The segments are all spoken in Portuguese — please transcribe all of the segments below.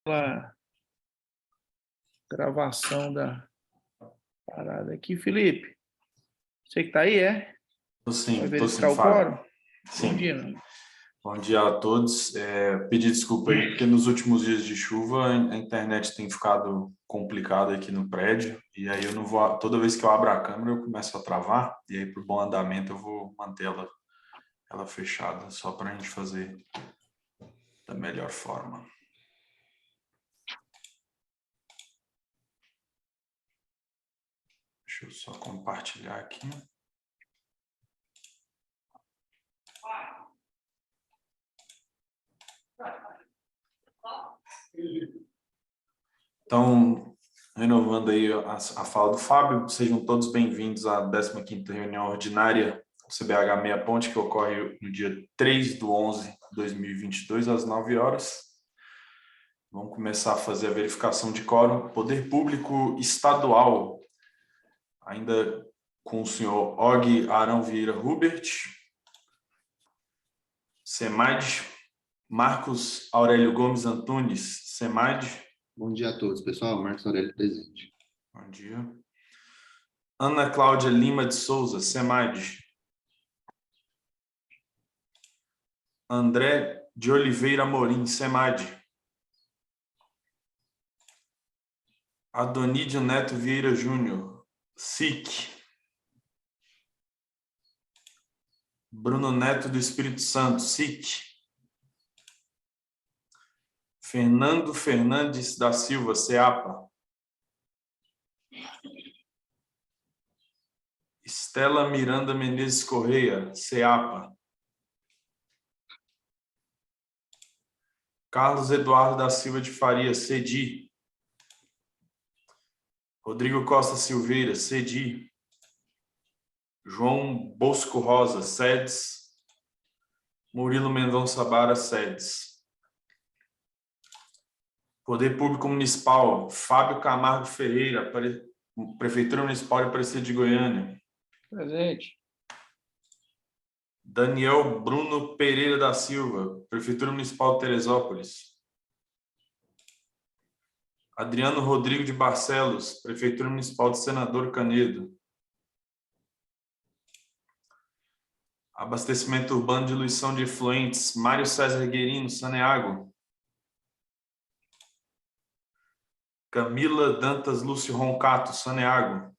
a gravação da parada aqui. Felipe, você que está aí, é? Tô sim, Vai verificar o quórum? Sim. Bom dia, meu. Bom dia a todos. Pedir desculpa aí, porque nos últimos dias de chuva a internet tem ficado complicada aqui no prédio, e aí eu não vou, toda vez que eu abro a câmera eu começo a travar, e aí por bom andamento eu vou manter ela fechada, só para a gente fazer da melhor forma. Deixa eu só compartilhar aqui. Então, renovando aí a fala do Fábio, sejam todos bem-vindos à 15ª reunião ordinária do CBH Meia Ponte, que ocorre no dia 3/11/2022, às 9 horas. Vamos começar a fazer a verificação de quórum. Poder Público Estadual, ainda com o senhor Og Arão Vieira Hubert. SEMAD, Marcos Aurélio Gomes Antunes, SEMAD. Bom dia a todos, pessoal. Marcos Aurélio presente. Bom dia. Ana Cláudia Lima de Souza, SEMAD. André de Oliveira Morim, SEMAD. Adonídio Neto Vieira Júnior, SIC. Bruno Neto do Espírito Santo, SIC. Fernando Fernandes da Silva, SEAPA. Estela Miranda Menezes Correia, SEAPA. Carlos Eduardo da Silva de Faria, CEDI. Rodrigo Costa Silveira, CEDI. João Bosco Rosa, SEDES. Murilo Mendonça Bara, SEDES. Poder Público Municipal, Fábio Camargo Ferreira, Prefeitura Municipal de Aparecida de Goiânia. Presente. Daniel Bruno Pereira da Silva, Prefeitura Municipal de Teresópolis. Adriano Rodrigo de Barcelos, Prefeitura Municipal de Senador Canedo. Abastecimento Urbano de Diluição de Efluentes, Mário César Guerino, Saneago. Camila Dantas Lúcio Roncato, Saneago.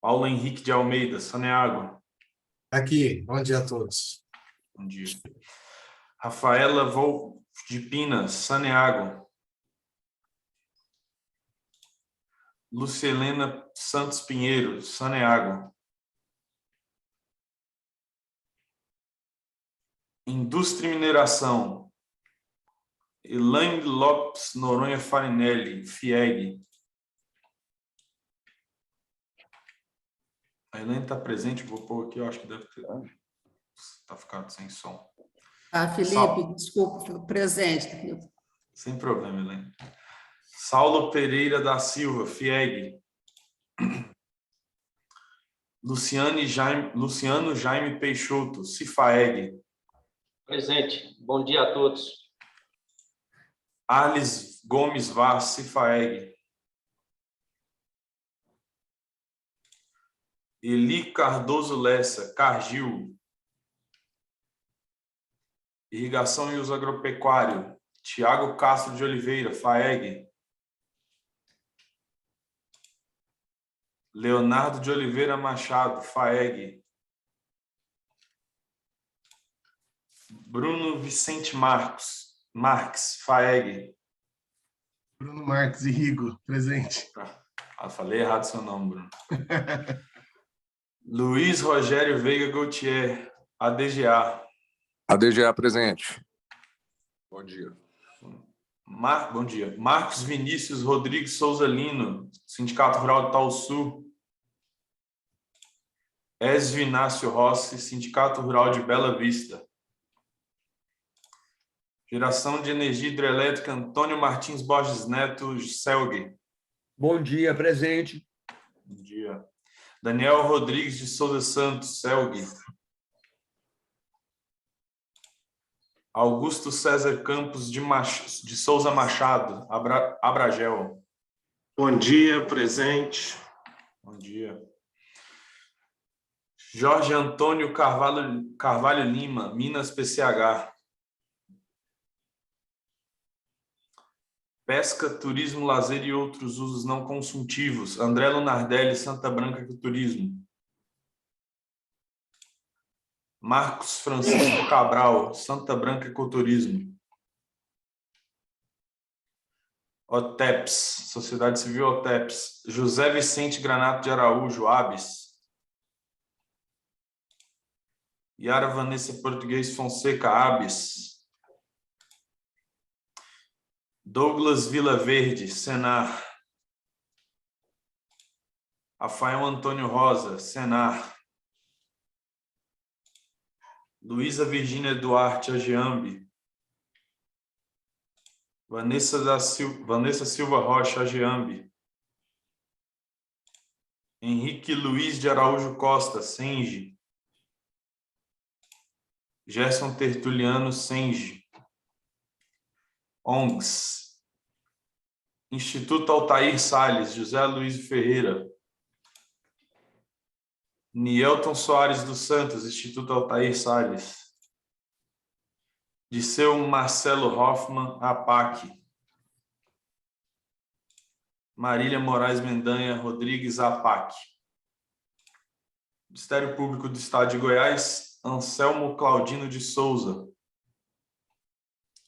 Paulo Henrique de Almeida, Saneago. Aqui, bom dia a todos. Bom dia. Rafaela Wolf de Pina, Saneago. Lucelena Santos Pinheiro, Saneago. Indústria e Mineração, Elaine Lopes Noronha Farinelli, FIEG. A Elaine está presente, vou pôr aqui, eu acho que deve ter. Está ficando sem som. Ah, Felipe, desculpa, presente. Sem problema, Elaine. Saulo Pereira da Silva, FIEG. Luciano Jaime Peixoto, CIFAEG. Presente. Bom dia a todos. Arles Gomes Vaz, CIFAEG. Eli Cardoso Lessa, Cargill. Irrigação e Uso Agropecuário, Tiago Castro de Oliveira, FAEG. Leonardo de Oliveira Machado, FAEG. Bruno Vicente Marques, FAEG. Bruno Marques e Rigo, presente. Falei errado seu nome, Bruno. Luiz Rogério Veiga Gautier, ADGA. ADGA presente. Bom dia. Bom dia. Marcos Vinícius Rodrigues Souza Lino, Sindicato Rural de Tauçu. Esvio Inácio Rossi, Sindicato Rural de Bela Vista. Geração de Energia Hidrelétrica, Antônio Martins Borges Neto, CELG. Bom dia, presente. Bom dia. Daniel Rodrigues de Souza Santos, CELG. Augusto César Campos de Souza Machado, Abragel. Bom dia, presente. Bom dia. Jorge Antônio Carvalho Lima, Minas PCH. Pesca, turismo, lazer e outros usos não consultivos. André Lunardelli, Santa Branca Ecoturismo. Marcos Francisco Cabral, Santa Branca Ecoturismo. OTEPS, Sociedade Civil OTEPS. José Vicente Granato de Araújo, ABS. Yara Vanessa Português Fonseca, ABS. Douglas Vila Verde, Senar. Rafael Antônio Rosa, Senar. Luísa Virgínia Duarte, Ageambi. Vanessa Silva Rocha, Ageambi. Henrique Luiz de Araújo Costa, Senge. Gerson Tertuliano, Senge. ONGs. Instituto Altair Salles, José Luiz Ferreira. Nielton Soares dos Santos, Instituto Altair Salles. Disseu Marcelo Hoffman, APAC. Marília Moraes Mendanha Rodrigues, APAC. Ministério Público do Estado de Goiás, Anselmo Claudino de Souza.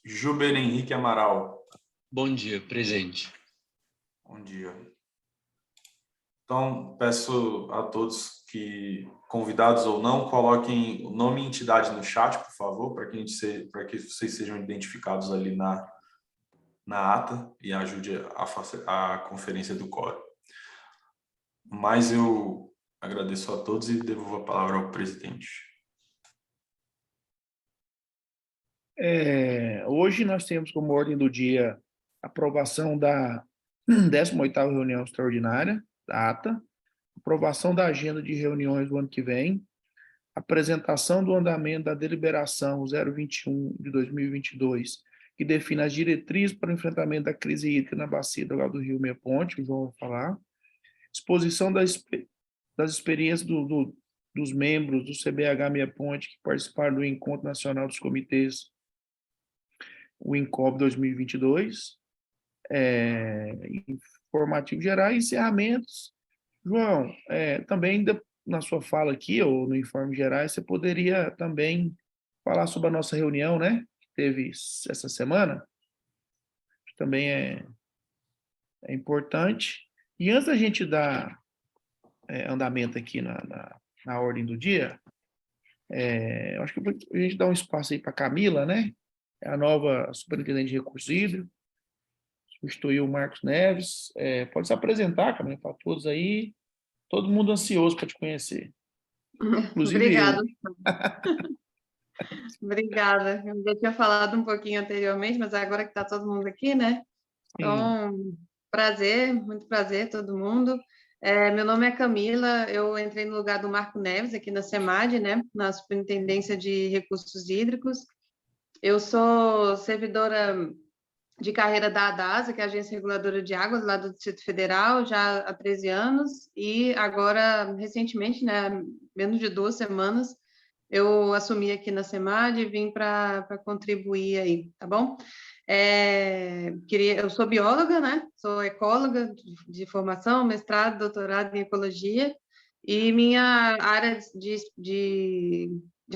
Juber Henrique Amaral. Bom dia, presente. Bom dia. Então, peço a todos que, convidados ou não, coloquem o nome e entidade no chat, por favor, para que vocês sejam identificados ali na ata e ajude a conferência do quórum. Mas eu agradeço a todos e devolvo a palavra ao presidente. Hoje nós temos como ordem do dia a aprovação da 18ª reunião extraordinária, da ata, aprovação da agenda de reuniões do ano que vem, apresentação do andamento da deliberação 021 de 2022, que define as diretrizes para o enfrentamento da crise hídrica na bacia do Lago do Rio Meia Ponte, o João vai falar, exposição das experiências dos membros do CBH Meia Ponte que participaram do Encontro Nacional dos Comitês, o INCOB 2022, informativos gerais, encerramentos. João, também na sua fala aqui, ou no informe gerais, você poderia também falar sobre a nossa reunião, né, que teve essa semana, que também é importante. E antes da gente dar andamento aqui na ordem do dia, eu acho que a gente dá um espaço aí para a Camila, né, é a nova superintendente de recursos hídricos, substituiu o Marcos Neves. Pode se apresentar, Camila, para todos aí. Todo mundo ansioso para te conhecer. Inclusive Obrigada. eu. Obrigada. Eu já tinha falado um pouquinho anteriormente, mas agora que está todo mundo aqui, né? Então, prazer, muito prazer, todo mundo. Meu nome é Camila, eu entrei no lugar do Marco Neves, aqui na SEMAD, né? Na Superintendência de Recursos Hídricos. Eu sou servidora de carreira da ADASA, que é a Agência Reguladora de Águas, lá do Distrito Federal, já há 13 anos, e agora, recentemente, né, menos de 2 semanas, eu assumi aqui na SEMAD e vim para contribuir aí, tá bom? Eu sou bióloga, né, sou ecóloga de formação, mestrado, doutorado em ecologia, e minha área de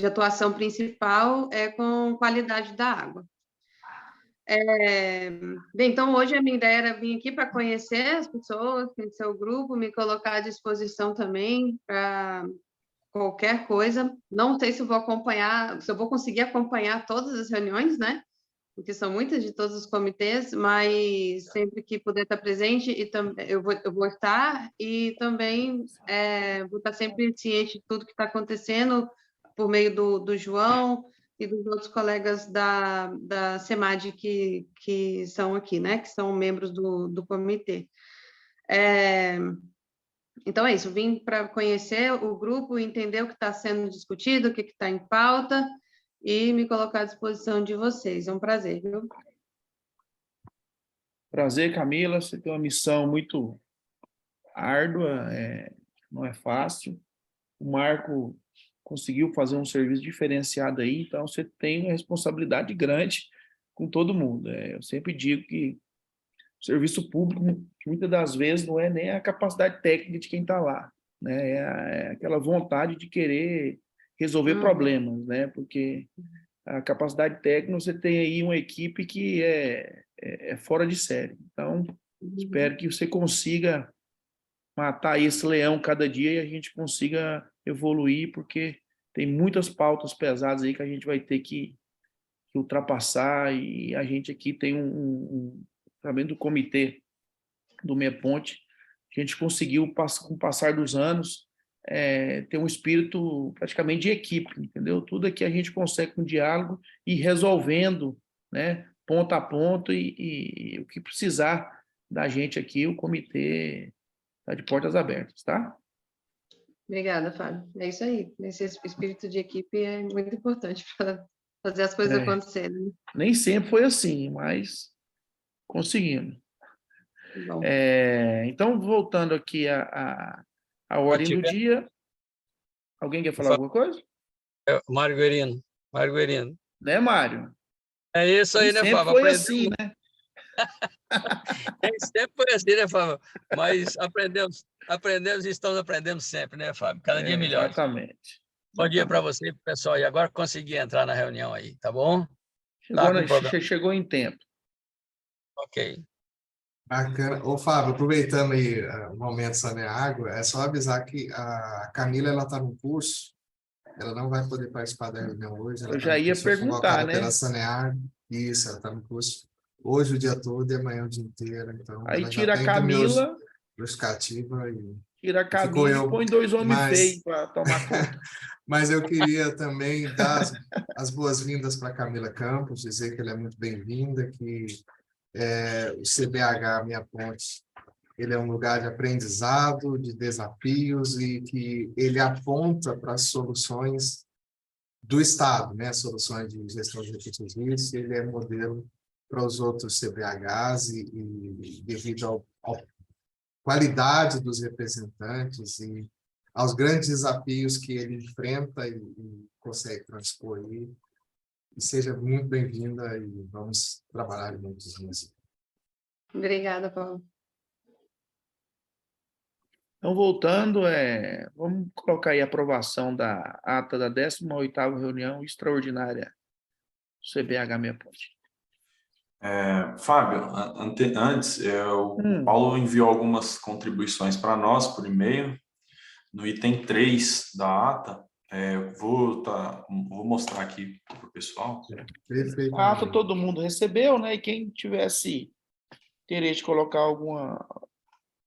atuação principal é com qualidade da água. Bem, então hoje a minha ideia era vir aqui para conhecer as pessoas, conhecer o grupo, me colocar à disposição também para qualquer coisa. Não sei se eu vou acompanhar, se eu vou conseguir acompanhar todas as reuniões, né? Porque são muitas de todos os comitês, mas sempre que puder estar presente, eu vou estar, e também vou estar sempre ciente de tudo que está acontecendo por meio do João e dos outros colegas da SEMAD que são aqui, né? Que são membros do comitê. Então, é isso. Vim para conhecer o grupo, entender o que está sendo discutido, o que está em pauta, e me colocar à disposição de vocês. É um prazer, viu? Prazer, Camila. Você tem uma missão muito árdua, não é fácil. O Marco conseguiu fazer um serviço diferenciado aí, então você tem uma responsabilidade grande com todo mundo. Eu sempre digo que o serviço público, muitas das vezes, não é nem a capacidade técnica de quem está lá, né? É aquela vontade de querer resolver problemas, né? Porque a capacidade técnica, você tem aí uma equipe que é fora de série. Então, espero que você consiga matar esse leão cada dia e a gente consiga evoluir, porque tem muitas pautas pesadas aí que a gente vai ter que ultrapassar, e a gente aqui tem também do comitê do Meia Ponte, a gente conseguiu, com o passar dos anos, ter um espírito praticamente de equipe, entendeu? Tudo aqui a gente consegue com diálogo e resolvendo, né, ponto a ponto, e o que precisar da gente aqui, o comitê está de portas abertas, tá? Obrigada, Fábio. É isso aí. Esse espírito de equipe é muito importante para fazer as coisas acontecerem. Nem sempre foi assim, mas conseguimos. Bom. Então, voltando aqui à ordem do dia. Alguém quer falar alguma coisa? Mário Guerino. Né, Mário? É isso aí, né, Fábio? Sempre foi assim, né? Sempre foi assim, né, Fábio? Mas aprendemos e estamos aprendendo sempre, né, Fábio? Cada dia melhor. Exatamente. Bom dia para você e para o pessoal. E agora consegui entrar na reunião aí, tá bom? Chegou em tempo. Ok. Bacana. Ô, Fábio, aproveitando aí o momento Saneágua, é só avisar que a Camila, ela está no curso, ela não vai poder participar da reunião hoje. Eu já ia perguntar, né? Pela Saneágua. Isso, ela está no curso hoje o dia todo e amanhã o dia inteiro. Então, aí ela tira já a Camila, justificativa e tira a Camila e põe dois homens feios para tomar conta. Mas eu queria também dar as boas-vindas para a Camila Campos, dizer que ela é muito bem-vinda, que o CBH Meia Ponte, ele é um lugar de aprendizado, de desafios, e que ele aponta para as soluções do Estado, né? Soluções de gestão de recursos hídricos. Ele é modelo para os outros CBHs e devido à qualidade dos representantes e aos grandes desafios que ele enfrenta e consegue transpor aí. E seja muito bem-vinda e vamos trabalhar juntos nisso. Obrigada, Paulo. Então, voltando, vamos colocar aí a aprovação da ata da 18ª reunião extraordinária do CBH Meia Ponte. Fábio, antes, o Paulo enviou algumas contribuições para nós por e-mail. No item 3 da ata, vou mostrar aqui para o pessoal. A ata todo mundo recebeu, né? E quem tivesse interesse de colocar alguma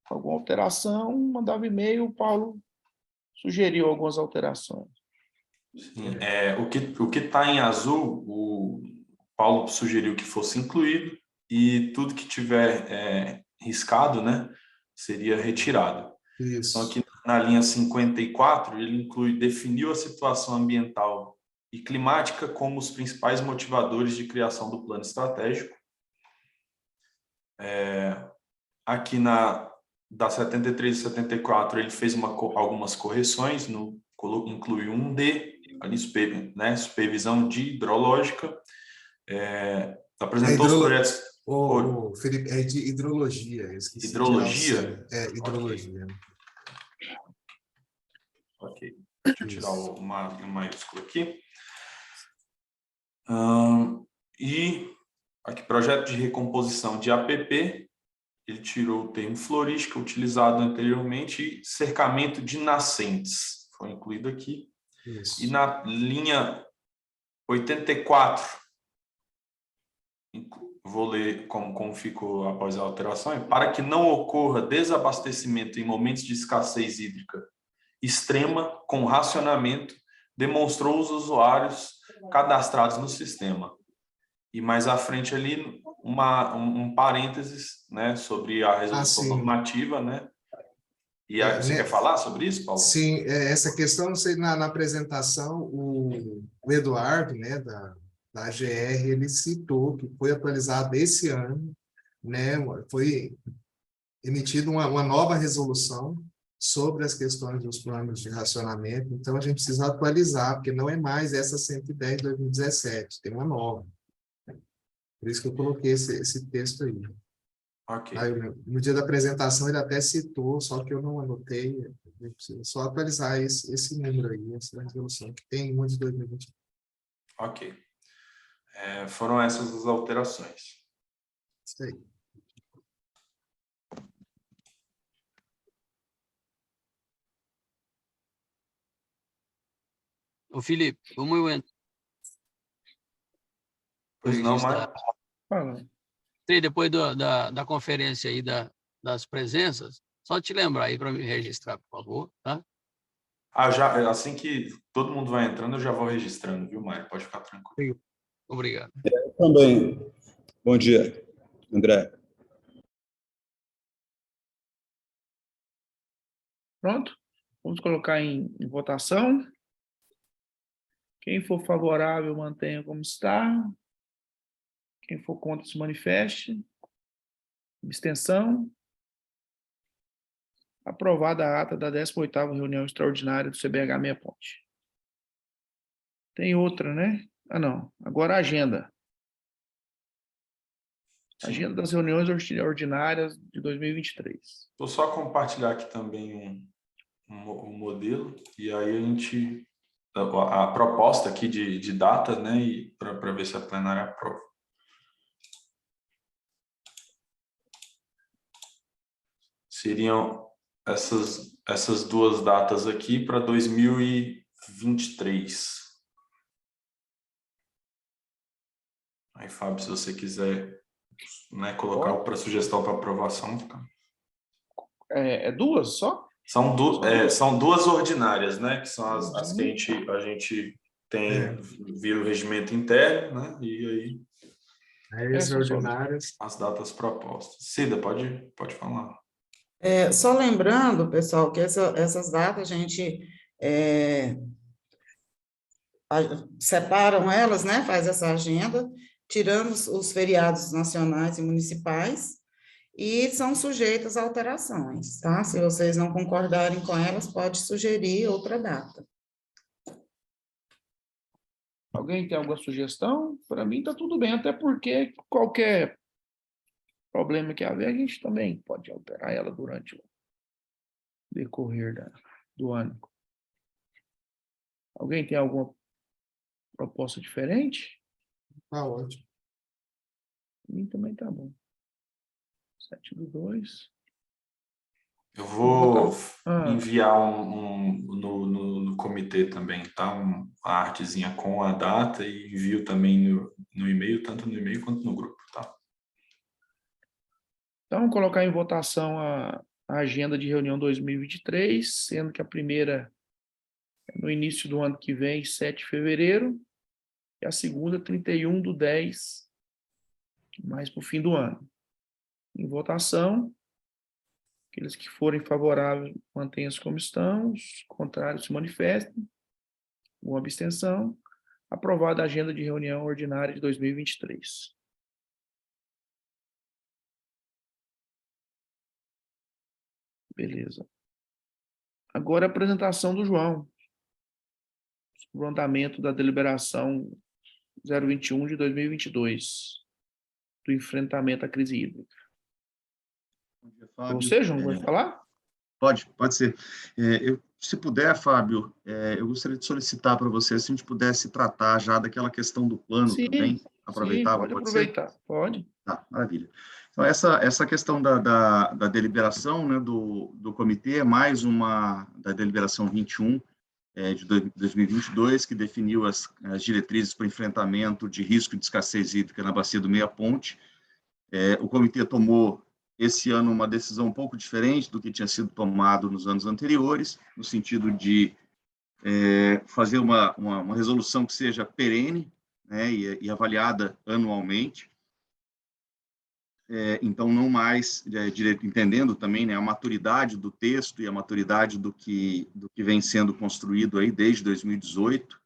alteração, mandava e-mail, o Paulo sugeriu algumas alterações. Sim, o que está em azul, o Paulo sugeriu que fosse incluído, e tudo que tiver riscado, né, seria retirado. Isso. Então, aqui na linha 54, ele definiu a situação ambiental e climática como os principais motivadores de criação do plano estratégico. Aqui da 73 e 74, ele fez algumas correções, incluiu um D, ali, supervisão de hidrológica, apresentou os projetos... Felipe, é de hidrologia. Hidrologia? Hidrologia. Ok, deixa eu tirar o maiúsculo aqui. E aqui, projeto de recomposição de APP, ele tirou o termo florística utilizado anteriormente, e cercamento de nascentes, foi incluído aqui. Isso. E na linha 84, vou ler como ficou após a alteração, para que não ocorra desabastecimento em momentos de escassez hídrica extrema, com racionamento, demonstrou os usuários cadastrados no sistema. E mais à frente ali, um parênteses, né, sobre a resolução normativa, né, E aí, você quer falar sobre isso, Paulo? Sim, essa questão, não sei, na apresentação, o Eduardo, né, da AGR, ele citou que foi atualizado esse ano, né, foi emitida uma nova resolução sobre as questões dos planos de racionamento, então a gente precisa atualizar, porque não é mais essa 110 de 2017, tem uma nova. Por isso que eu coloquei esse texto aí. Ok. Aí, no dia da apresentação ele até citou, só que eu não anotei, eu preciso só atualizar esse número aí, essa resolução, que tem em 1 de 2020. Ok. Foram essas as alterações. Isso aí. Ô, Felipe, como eu Pois não, Mário? entrei depois da conferência aí das presenças, só te lembrar aí para me registrar, por favor, tá? Assim que todo mundo vai entrando, eu já vou registrando, viu, Mário? Pode ficar tranquilo. Obrigado. Também. Bom dia, André. Pronto? Vamos colocar em votação. Quem for favorável, mantenha como está. Quem for contra, se manifeste. Abstenção. Aprovada a ata da 18ª reunião extraordinária do CBH Meia Ponte. Tem outra, né? Ah, não. Agora a agenda. Sim. Agenda das reuniões ordinárias de 2023. Vou só compartilhar aqui também um modelo, e aí a gente... A proposta aqui de data, né? E para ver se a plenária aprova. Seriam essas duas datas aqui para 2023. Aí, Fábio, se você quiser, né, colocar para sugestão para aprovação. É duas só? São duas ordinárias, né? Que são as que a gente tem via o regimento interno, né? E aí extraordinárias. As datas propostas. Cida, pode falar. Só lembrando, pessoal, que essas datas a gente separam elas, né? Faz essa agenda, tirando os feriados nacionais e municipais, e são sujeitas a alterações, tá? Se vocês não concordarem com elas, pode sugerir outra data. Alguém tem alguma sugestão? Para mim está tudo bem, até porque qualquer problema que haver, a gente também pode alterar ela durante o decorrer do ano. Alguém tem alguma proposta diferente? Tá ótimo. Para mim também tá bom. 7/2. Eu vou enviar no comitê também, tá? Uma artezinha com a data e envio também no e-mail, tanto no e-mail quanto no grupo, tá? Então, vamos colocar em votação a agenda de reunião 2023, sendo que a primeira é no início do ano que vem, 7 de fevereiro, e a segunda, 31/10, mais para o fim do ano. Em votação, aqueles que forem favoráveis, mantenham-se como estão, os contrários se manifestem. Uma abstenção. Aprovada a agenda de reunião ordinária de 2023. Beleza. Agora a apresentação do João. O andamento da deliberação 021 de 2022, do enfrentamento à crise hídrica. Bom dia, Fábio. Você, João, vai falar? Pode ser. Se puder, Fábio, eu gostaria de solicitar para você se a gente pudesse tratar já daquela questão do plano também. Aproveitava, sim, pode aproveitar, ser? Pode. Tá, maravilha. Então, essa questão da deliberação, né, do comitê é mais uma da deliberação 21 de 2022, que definiu as diretrizes para enfrentamento de risco de escassez hídrica na bacia do Meia Ponte. O comitê tomou esse ano uma decisão um pouco diferente do que tinha sido tomado nos anos anteriores, no sentido de fazer uma resolução que seja perene, né, e avaliada anualmente. então, não mais, entendendo também, né, a maturidade do texto e a maturidade do que vem sendo construído aí desde 2018.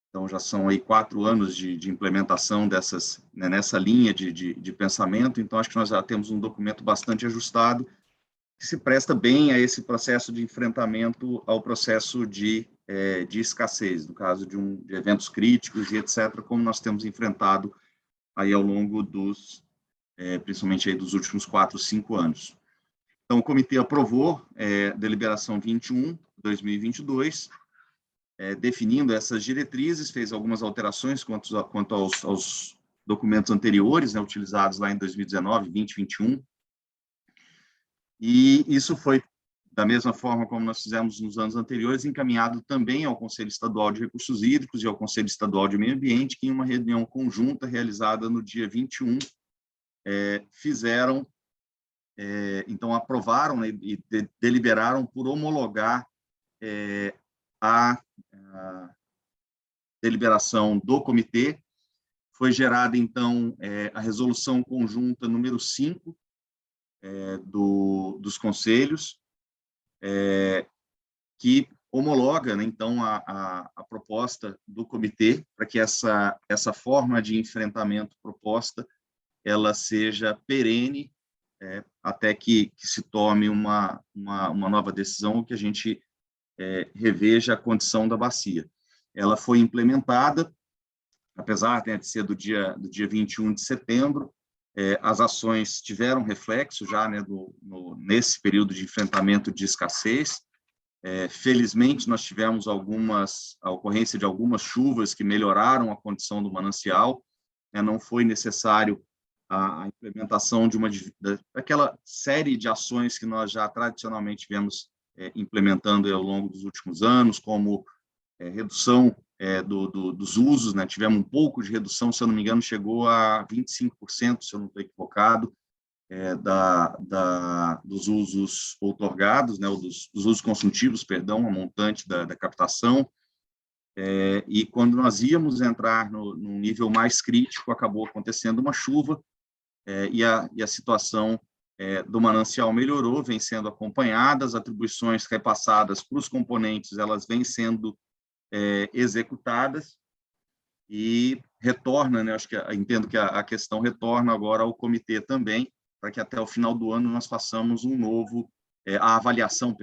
Então, já são aí 4 anos de implementação dessas, né, nessa linha de pensamento. Então, acho que nós já temos um documento bastante ajustado, que se presta bem a esse processo de enfrentamento ao processo de escassez, no caso de eventos críticos e etc., como nós temos enfrentado aí ao longo principalmente aí dos últimos 4, 5 anos. Então, o comitê aprovou deliberação 21/2022, definindo essas diretrizes, fez algumas alterações quanto aos documentos anteriores, né, utilizados lá em 2019, 20, 21, e isso foi, da mesma forma como nós fizemos nos anos anteriores, encaminhado também ao Conselho Estadual de Recursos Hídricos e ao Conselho Estadual de Meio Ambiente, que em uma reunião conjunta realizada no dia 21, então aprovaram, né, e deliberaram por homologar a deliberação do comitê. Foi gerada, então, a resolução conjunta número 5 dos conselhos, que homologa, né, então, a proposta do comitê para que essa forma de enfrentamento proposta ela seja perene, até que se tome uma nova decisão, que a gente reveja a condição da bacia. Ela foi implementada, apesar, né, de ser do dia 21 de setembro, as ações tiveram reflexo já, né, nesse período de enfrentamento de escassez. Felizmente, nós tivemos a ocorrência de algumas chuvas que melhoraram a condição do manancial. Não foi necessário a implementação daquela série de ações que nós já tradicionalmente vemos implementando ao longo dos últimos anos, como redução dos usos, né? Tivemos um pouco de redução, se eu não me engano, chegou a 25%, se eu não estou equivocado, dos usos outorgados, né? Dos usos consultivos, perdão, a montante da captação. E quando nós íamos entrar no nível mais crítico, acabou acontecendo uma chuva, e a situação do manancial melhorou, vem sendo acompanhada, as atribuições repassadas para os componentes, elas vêm sendo executadas, e retorna, né, entendo que a questão retorna agora ao comitê também, para que até o final do ano nós façamos a avaliação,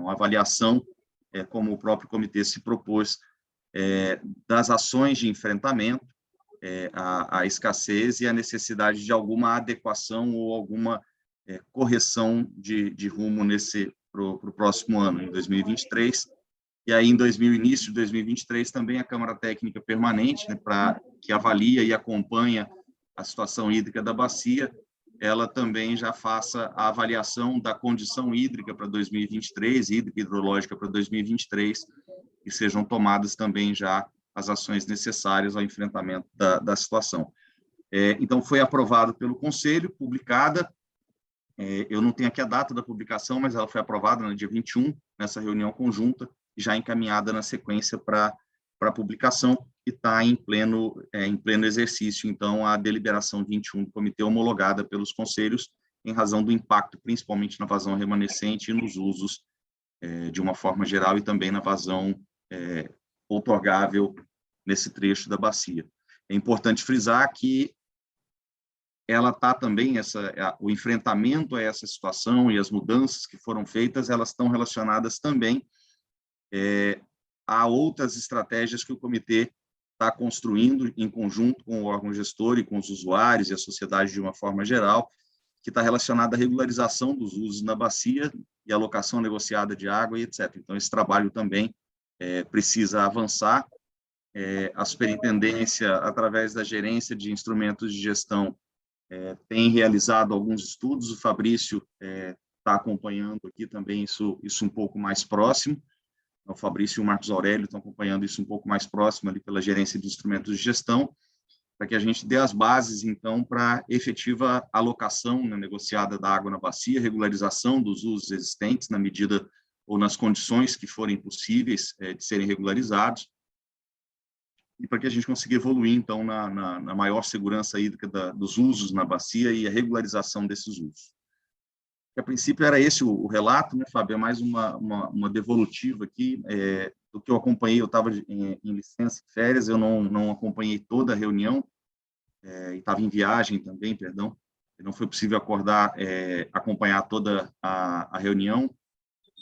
a avaliação, como o próprio comitê se propôs, das ações de enfrentamento à escassez e a necessidade de alguma adequação ou alguma correção de rumo para o próximo ano, em 2023. E aí, início de 2023, também a Câmara Técnica Permanente, né, que avalia e acompanha a situação hídrica da bacia, ela também já faça a avaliação da condição hídrica para 2023, hidrológica para 2023, e sejam tomadas também já as ações necessárias ao enfrentamento da situação. Então, foi aprovado pelo Conselho, publicada, eu não tenho aqui a data da publicação, mas ela foi aprovada no dia 21, nessa reunião conjunta, já encaminhada na sequência para publicação, e está em pleno exercício, então, a deliberação 21 do comitê homologada pelos conselhos, em razão do impacto, principalmente na vazão remanescente e nos usos, de uma forma geral, e também na vazão outorgável nesse trecho da bacia. É importante frisar que ela está também, o enfrentamento a essa situação e as mudanças que foram feitas, elas estão relacionadas também a outras estratégias que o comitê está construindo em conjunto com o órgão gestor e com os usuários e a sociedade de uma forma geral, que está relacionada à regularização dos usos na bacia e alocação negociada de água e etc. Então, esse trabalho também precisa avançar. A superintendência, através da gerência de instrumentos de gestão, tem realizado alguns estudos, o Fabrício está acompanhando aqui também isso um pouco mais próximo, o Fabrício e o Marcos Aurélio estão acompanhando isso um pouco mais próximo ali pela gerência de instrumentos de gestão, para que a gente dê as bases, então, para efetiva alocação, né, negociada da água na bacia, regularização dos usos existentes na medida ou nas condições que forem possíveis de serem regularizados, e para que a gente consiga evoluir, então, na maior segurança hídrica dos usos na bacia e a regularização desses usos. A princípio era esse o relato, né, Fábio? É mais uma devolutiva aqui do que eu acompanhei. Eu estava em licença e férias, eu não acompanhei toda a reunião, e estava em viagem também, perdão. Não foi possível acompanhar toda a reunião,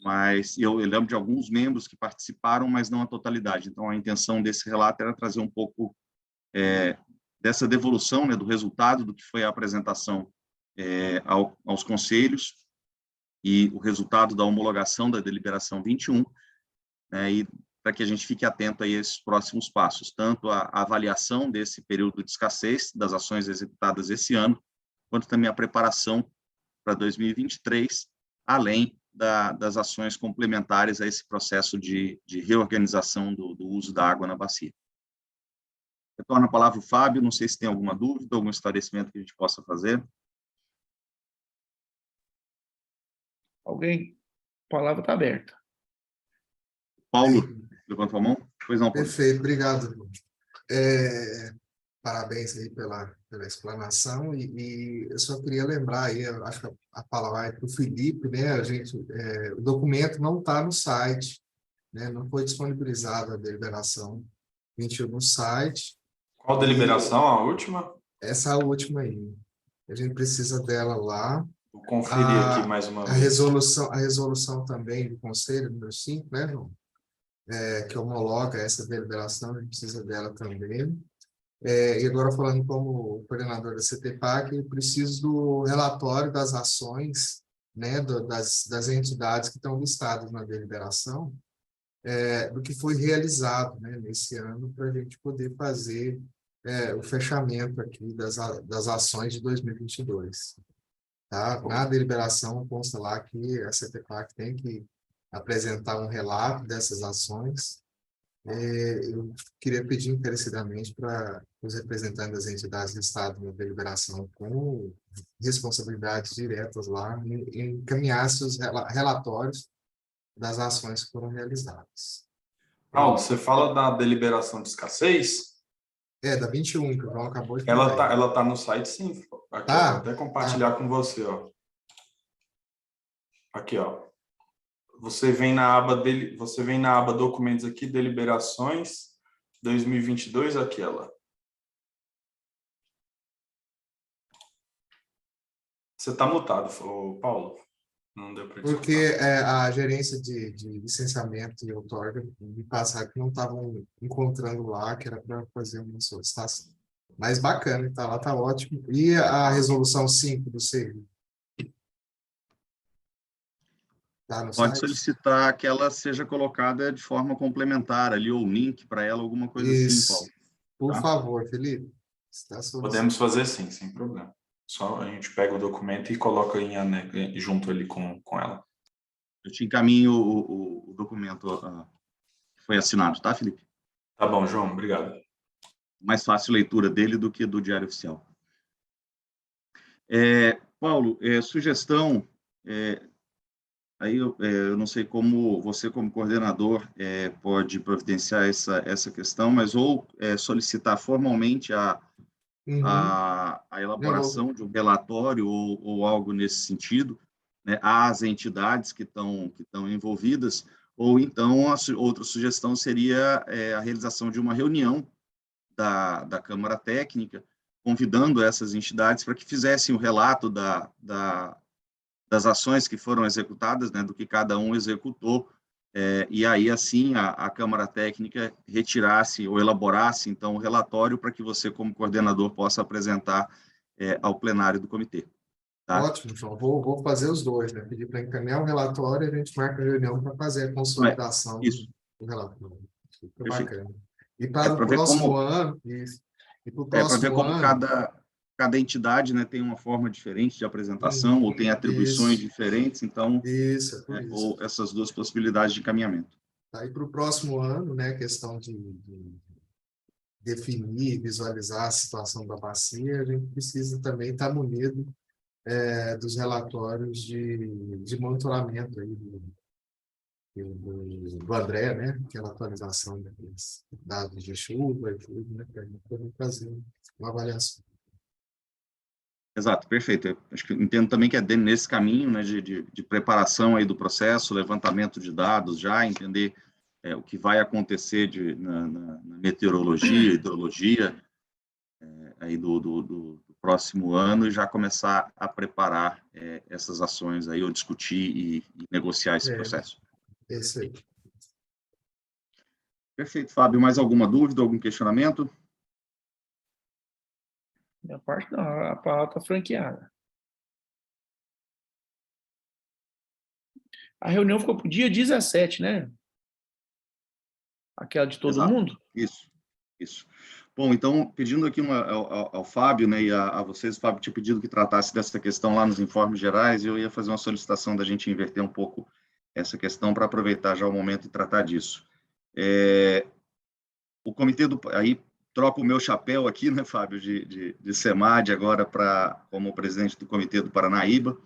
mas eu lembro de alguns membros que participaram, mas não a totalidade. Então, a intenção desse relato era trazer um pouco dessa devolução, né, do resultado do que foi a apresentação aos conselhos e o resultado da homologação da deliberação 21, né, e para que a gente fique atento a esses próximos passos, tanto a avaliação desse período de escassez das ações executadas esse ano, quanto também a preparação para 2023, além das ações complementares a esse processo de reorganização do uso da água na bacia. Retorno a palavra ao Fábio, não sei se tem alguma dúvida, algum esclarecimento que a gente possa fazer. Alguém? A palavra está aberta. Paulo, levanta a mão. Pois não, Paulo. Perfeito, obrigado. Parabéns aí pela explanação, e eu só queria lembrar aí, eu acho que a palavra é para o Felipe, né? O documento não está no site, né? Não foi disponibilizada a deliberação 21 no site. Qual deliberação, a última? Essa última aí. A gente precisa dela lá. Vou conferir aqui mais uma vez. A resolução também do Conselho, número 5, né, João? Que homologa essa deliberação, a gente precisa dela também. E agora, falando como coordenador da CTPAC, eu preciso do relatório das ações, né, das entidades que estão listadas na deliberação, do que foi realizado, né, nesse ano, para a gente poder fazer o fechamento aqui das ações de 2022. Tá? Na deliberação consta lá que a CTPAC tem que apresentar um relato dessas ações. Eu queria pedir encarecidamente para os representantes das entidades listadas na deliberação com responsabilidades diretas lá e encaminhar seus relatórios das ações que foram realizadas. Paulo, você fala da deliberação de escassez? Da 21, que o João acabou de falar. falar. Ela tá no site, sim. Aqui, ó, vou até compartilhar com você, ó. Aqui, ó. Você vem na aba documentos aqui, deliberações 2022, aquela. Você está mutado, Paulo. Não deu para porque a gerência de licenciamento e outorga me passaram que não estavam encontrando lá, que era para fazer uma solicitação. Mas bacana, está lá, está ótimo. E a resolução 5 do CEI? Tá no Pode site? solicitar que ela seja colocada de forma complementar ali, ou link para ela, alguma coisa assim, Paulo. Por Tá? favor, Felipe. Podemos fazer sim, sem problema. Só a gente pega o documento e coloca junto ali com ela. Eu te encaminho o documento que foi assinado, tá, Felipe? Tá bom, João, obrigado. Mais fácil leitura dele do que do Diário Oficial. Paulo, sugestão, aí eu não sei como você, como coordenador, pode providenciar essa questão, mas ou solicitar formalmente a elaboração de um relatório ou algo nesse sentido, né, às entidades que estão envolvidas, ou então outra sugestão seria a realização de uma reunião da Câmara Técnica, convidando essas entidades para que fizessem o relato das ações que foram executadas, né, do que cada um executou, e aí, assim, a Câmara Técnica retirasse ou elaborasse, então, o relatório para que você, como coordenador, possa apresentar ao plenário do comitê. Tá? Ótimo, João. Vou fazer os dois, né? Pedir para encaminhar o relatório e a gente marca a reunião para fazer a consolidação do relatório. Fica bacana. E para o próximo ano... Para ver como cada entidade, né, tem uma forma diferente de apresentação, ou tem atribuições diferentes, então, ou essas duas possibilidades de encaminhamento. Tá, e para o próximo ano, né, questão de definir, visualizar a situação da bacia, a gente precisa também estar munido dos relatórios de monitoramento aí do André, né? Aquela atualização dos dados de chuva e tudo, né? Para a gente poder fazer uma avaliação. Exato, perfeito. Eu acho que eu entendo também que é nesse caminho, né, de preparação aí do processo, levantamento de dados, já entender o que vai acontecer na meteorologia, hidrologia, aí do próximo ano, e já começar a preparar essas ações aí, ou discutir e negociar esse processo. É isso aí. Perfeito, Fábio. Mais alguma dúvida, algum questionamento? Minha parte não, a palavra está franqueada. A reunião ficou para o dia 17, né? Aquela de todo Exato. mundo? Isso. Bom, então, pedindo aqui ao Fábio, né, e a vocês, o Fábio tinha pedido que tratasse dessa questão lá nos informes gerais, e eu ia fazer uma solicitação da gente inverter um pouco essa questão para aproveitar já o momento e tratar disso. O comitê aí troco o meu chapéu aqui, né, Fábio, de SEMAD agora como presidente do comitê do Paranaíba,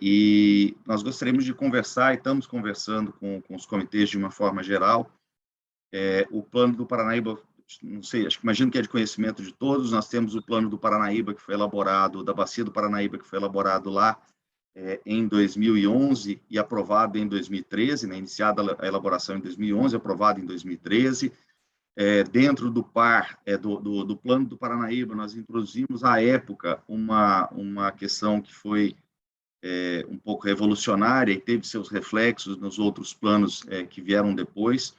e nós gostaríamos de conversar, e estamos conversando com os comitês de uma forma geral. O plano do Paranaíba, não sei, imagino que é de conhecimento de todos. Nós temos o plano do Paranaíba, que foi elaborado, da Bacia do Paranaíba, que foi elaborado lá em 2011 e aprovado em 2013, né, iniciada a elaboração em 2011, aprovado em 2013. Dentro do do plano do Paranaíba, nós introduzimos, à época, uma questão que foi um pouco revolucionária e teve seus reflexos nos outros planos que vieram depois,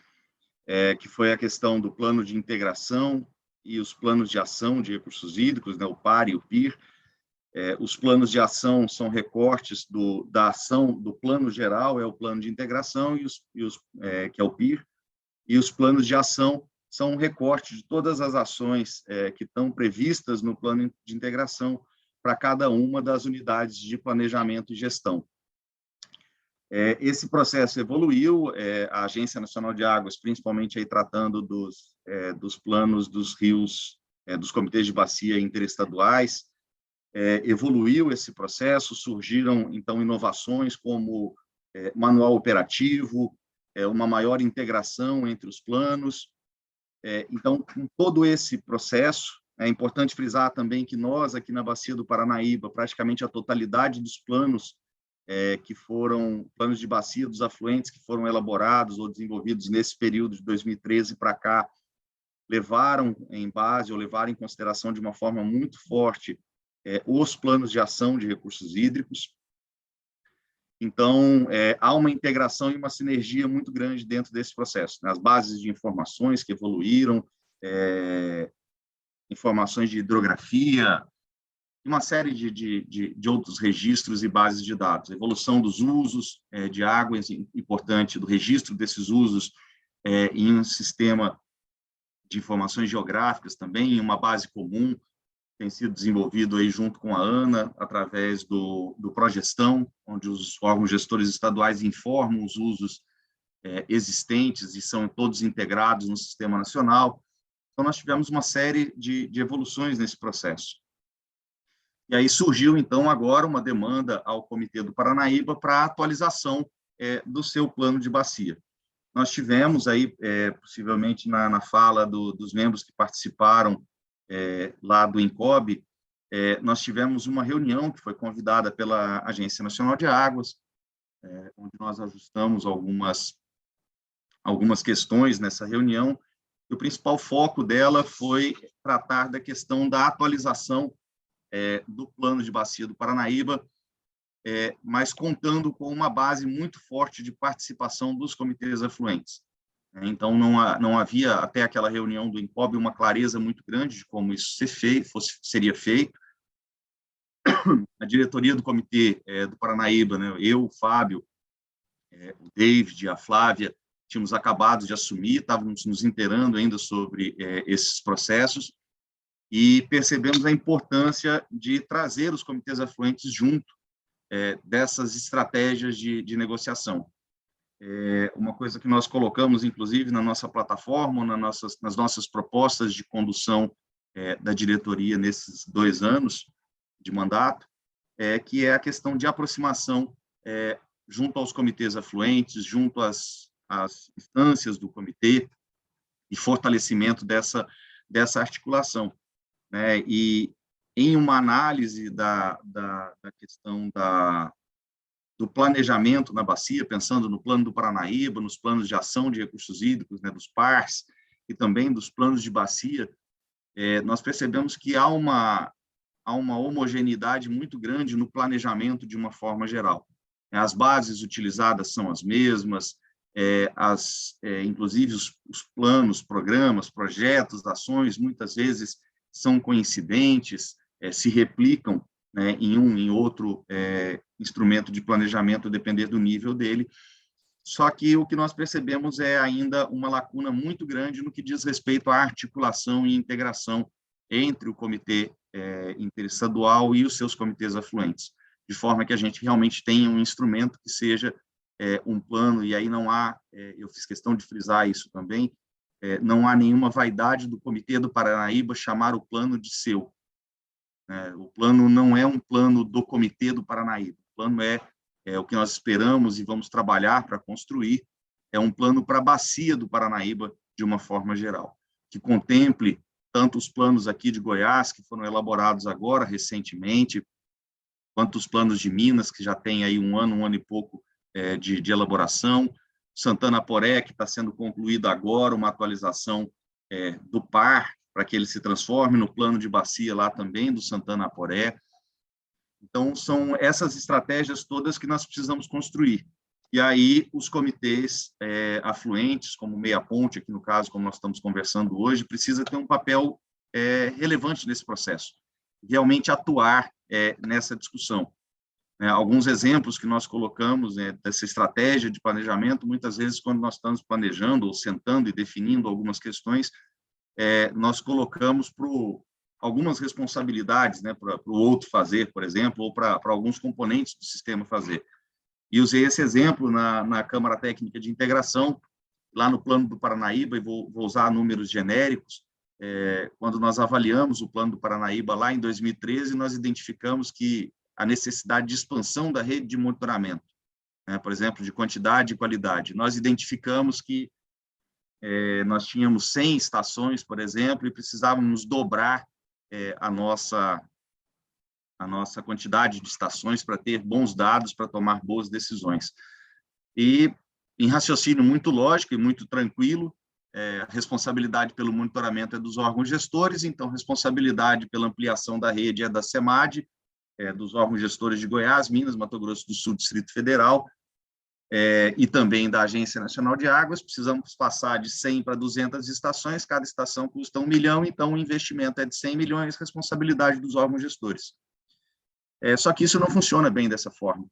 que foi a questão do plano de integração e os planos de ação de recursos hídricos, né, o PAR e o PIR. Os planos de ação são recortes da ação do plano geral, é o plano de integração, que é o PIR, e os planos de ação são um recorte de todas as ações que estão previstas no plano de integração para cada uma das unidades de planejamento e gestão. Esse processo evoluiu, a Agência Nacional de Águas, principalmente aí tratando dos planos dos rios, dos comitês de bacia interestaduais, evoluiu esse processo, surgiram, então, inovações como manual operativo, uma maior integração entre os planos. Então, com todo esse processo, é importante frisar também que nós, aqui na Bacia do Paranaíba, praticamente a totalidade dos planos que foram planos de bacia dos afluentes que foram elaborados ou desenvolvidos nesse período de 2013 para cá, levaram em base ou levaram em consideração de uma forma muito forte os planos de ação de recursos hídricos. Então, há uma integração e uma sinergia muito grande dentro desse processo, né? As bases de informações que evoluíram, informações de hidrografia, uma série de outros registros e bases de dados. A evolução dos usos de água, importante, do registro desses usos em um sistema de informações geográficas também, em uma base comum, tem sido desenvolvido aí junto com a ANA, através do Progestão, onde os órgãos gestores estaduais informam os usos existentes e são todos integrados no sistema nacional. Então, nós tivemos uma série de evoluções nesse processo. E aí surgiu, então, agora uma demanda ao Comitê do Paranaíba para a atualização do seu plano de bacia. Nós tivemos aí, possivelmente na fala dos membros que participaram lá do INCOB, nós tivemos uma reunião que foi convidada pela Agência Nacional de Águas, onde nós ajustamos algumas questões nessa reunião. O principal foco dela foi tratar da questão da atualização do plano de bacia do Paranaíba, mas contando com uma base muito forte de participação dos comitês afluentes. Então, não havia, até aquela reunião do INCOB, uma clareza muito grande de como isso seria feito. A diretoria do comitê do Paranaíba, né, eu, o Fábio, o David, a Flávia, tínhamos acabado de assumir, estávamos nos inteirando ainda sobre esses processos, e percebemos a importância de trazer os comitês afluentes junto dessas estratégias de negociação. Uma coisa que nós colocamos, inclusive, na nossa plataforma, nas nossas propostas de condução da diretoria nesses 2 anos de mandato, que é a questão de aproximação junto aos comitês afluentes, junto às instâncias do comitê, e fortalecimento dessa articulação, né? E em uma análise da questão do planejamento na bacia, pensando no Plano do Paranaíba, nos planos de ação de recursos hídricos, né, dos PARs, e também dos planos de bacia, nós percebemos que há uma homogeneidade muito grande no planejamento de uma forma geral. As bases utilizadas são as mesmas, inclusive os planos, programas, projetos, ações, muitas vezes são coincidentes, se replicam, né, em um em outro instrumento de planejamento, depender do nível dele. Só que o que nós percebemos é ainda uma lacuna muito grande no que diz respeito à articulação e integração entre o comitê interestadual e os seus comitês afluentes, de forma que a gente realmente tenha um instrumento que seja um plano, e aí não há, eu fiz questão de frisar isso também, não há nenhuma vaidade do Comitê do Paranaíba chamar o plano de seu. O plano não é um plano do Comitê do Paranaíba, o plano é o que nós esperamos e vamos trabalhar para construir, é um plano para a bacia do Paranaíba de uma forma geral, que contemple tanto os planos aqui de Goiás, que foram elaborados agora, recentemente, quanto os planos de Minas, que já tem aí um ano e pouco de elaboração, Santana-Poré, que está sendo concluído agora, uma atualização do PAR, para que ele se transforme no plano de bacia lá também, do Santana-Poré. Então, são essas estratégias todas que nós precisamos construir. E aí, os comitês afluentes, como Meia Ponte, aqui no caso, como nós estamos conversando hoje, precisa ter um papel relevante nesse processo, realmente atuar nessa discussão. Alguns exemplos que nós colocamos dessa estratégia de planejamento, muitas vezes, quando nós estamos planejando ou sentando e definindo algumas questões, nós colocamos algumas responsabilidades, né, para o outro fazer, por exemplo, ou para alguns componentes do sistema fazer. E usei esse exemplo na Câmara Técnica de Integração, lá no Plano do Paranaíba, e vou usar números genéricos. Quando nós avaliamos o Plano do Paranaíba lá em 2013, nós identificamos que a necessidade de expansão da rede de monitoramento, né, por exemplo, de quantidade e qualidade. Nós identificamos que nós tínhamos 100 estações, por exemplo, e precisávamos dobrar a nossa quantidade de estações para ter bons dados, para tomar boas decisões. E, em raciocínio muito lógico e muito tranquilo, a responsabilidade pelo monitoramento é dos órgãos gestores, então, responsabilidade pela ampliação da rede é da SEMAD, dos órgãos gestores de Goiás, Minas, Mato Grosso do Sul, Distrito Federal, e também da Agência Nacional de Águas. Precisamos passar de 100 para 200 estações, cada estação custa 1 milhão, então o investimento é de 100 milhões, responsabilidade dos órgãos gestores. Só que isso não funciona bem dessa forma.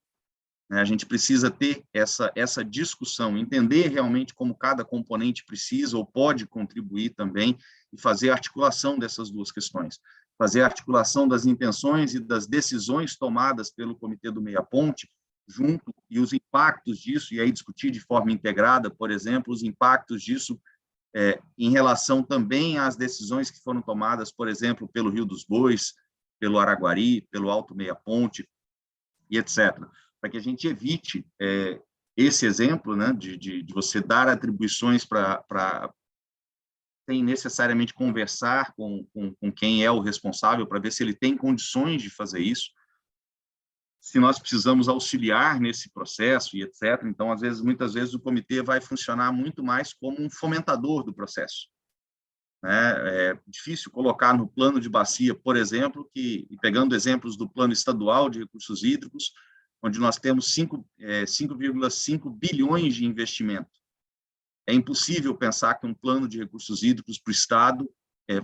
A gente precisa ter essa discussão, entender realmente como cada componente precisa ou pode contribuir também, e fazer a articulação dessas duas questões. Fazer a articulação das intenções e das decisões tomadas pelo Comitê do Meia Ponte, junto, e os impactos disso, e aí discutir de forma integrada, por exemplo, os impactos disso em relação também às decisões que foram tomadas, por exemplo, pelo Rio dos Bois, pelo Araguari, pelo Alto Meia Ponte, e etc. Para que a gente evite esse exemplo, né, de você dar atribuições sem necessariamente conversar com quem é o responsável, para ver se ele tem condições de fazer isso, se nós precisamos auxiliar nesse processo e etc. Então, muitas vezes, o comitê vai funcionar muito mais como um fomentador do processo. É difícil colocar no plano de bacia, por exemplo, e pegando exemplos do plano estadual de recursos hídricos, onde nós temos 5,5 bilhões de investimento. É impossível pensar que um plano de recursos hídricos para o Estado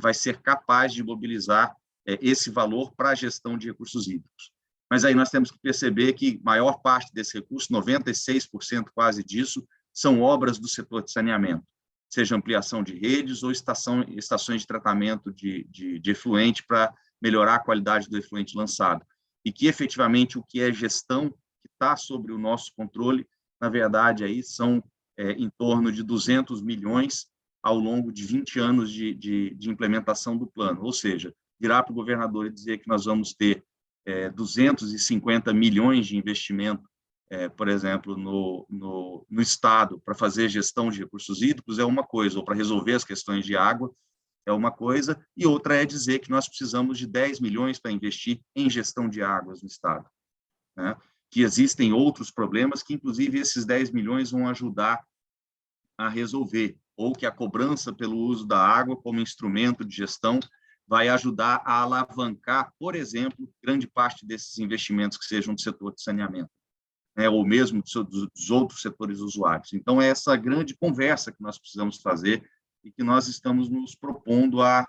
vai ser capaz de mobilizar esse valor para a gestão de recursos hídricos. Mas aí nós temos que perceber que maior parte desse recurso, 96% quase disso, são obras do setor de saneamento, seja ampliação de redes ou estações de tratamento de efluente para melhorar a qualidade do efluente lançado. E que, efetivamente, o que é gestão, que está sobre o nosso controle, na verdade, aí são em torno de 200 milhões ao longo de 20 anos de implementação do plano. Ou seja, virar para o governador e dizer que nós vamos ter 250 milhões de investimento por exemplo, no Estado, para fazer gestão de recursos hídricos é uma coisa, ou para resolver as questões de água é uma coisa, e outra é dizer que nós precisamos de 10 milhões para investir em gestão de águas no Estado, né? Que existem outros problemas que, inclusive, esses 10 milhões vão ajudar a resolver, ou que a cobrança pelo uso da água como instrumento de gestão vai ajudar a alavancar, por exemplo, grande parte desses investimentos que sejam do setor de saneamento, né, ou mesmo dos outros setores usuários. Então, é essa grande conversa que nós precisamos fazer e que nós estamos nos propondo a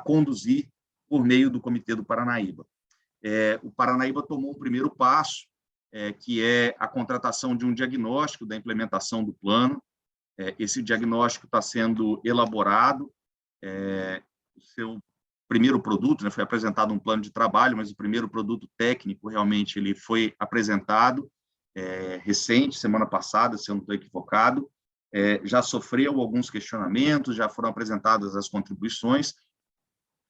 conduzir por meio do Comitê do Paranaíba. O Paranaíba tomou um primeiro passo, que é a contratação de um diagnóstico da implementação do plano. Esse diagnóstico está sendo elaborado, o seu primeiro produto, né, foi apresentado um plano de trabalho, mas o primeiro produto técnico, realmente, ele foi apresentado recente, semana passada, se eu não estou equivocado, já sofreu alguns questionamentos, já foram apresentadas as contribuições,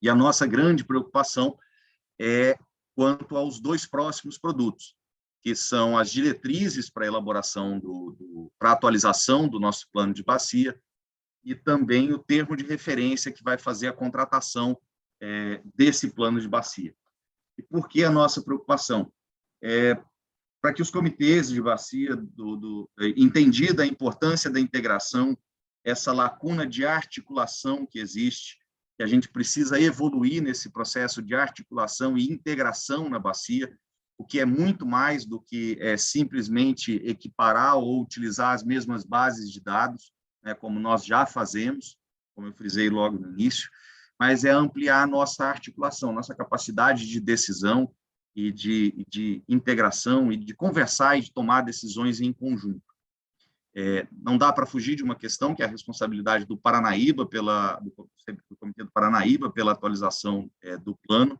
e a nossa grande preocupação é quanto aos 2 próximos produtos, que são as diretrizes para a elaboração, para a atualização do nosso plano de bacia, e também o termo de referência que vai fazer a contratação desse plano de bacia. E por que a nossa preocupação? Para que os comitês de bacia, entendida a importância da integração, essa lacuna de articulação que existe, que a gente precisa evoluir nesse processo de articulação e integração na bacia, o que é muito mais do que simplesmente equiparar ou utilizar as mesmas bases de dados, né, como nós já fazemos, como eu frisei logo no início, mas é ampliar a nossa articulação, nossa capacidade de decisão e de integração e de conversar e de tomar decisões em conjunto. Não dá para fugir de uma questão que é a responsabilidade do Paranaíba, do Comitê do Paranaíba, pela atualização do plano,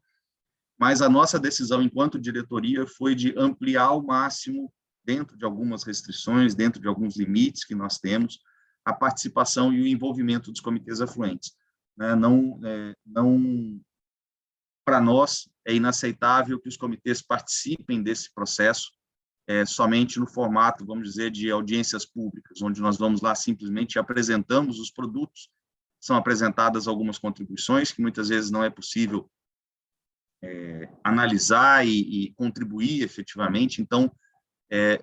mas a nossa decisão enquanto diretoria foi de ampliar ao máximo, dentro de algumas restrições, dentro de alguns limites que nós temos, a participação e o envolvimento dos comitês afluentes. Para nós, é inaceitável que os comitês participem desse processo somente no formato, vamos dizer, de audiências públicas, onde nós vamos lá simplesmente apresentamos os produtos, são apresentadas algumas contribuições que muitas vezes não é possível analisar e contribuir efetivamente. Então,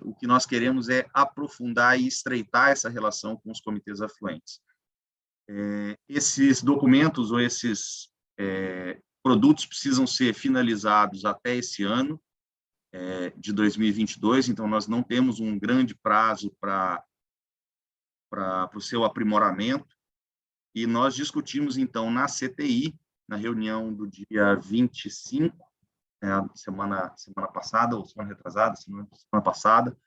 o que nós queremos é aprofundar e estreitar essa relação com os comitês afluentes. Esses documentos ou esses produtos precisam ser finalizados até esse ano de 2022, então nós não temos um grande prazo para o seu aprimoramento, e nós discutimos, então, na CTI, na reunião do dia 25, semana passada, ou semana retrasada, semana passada,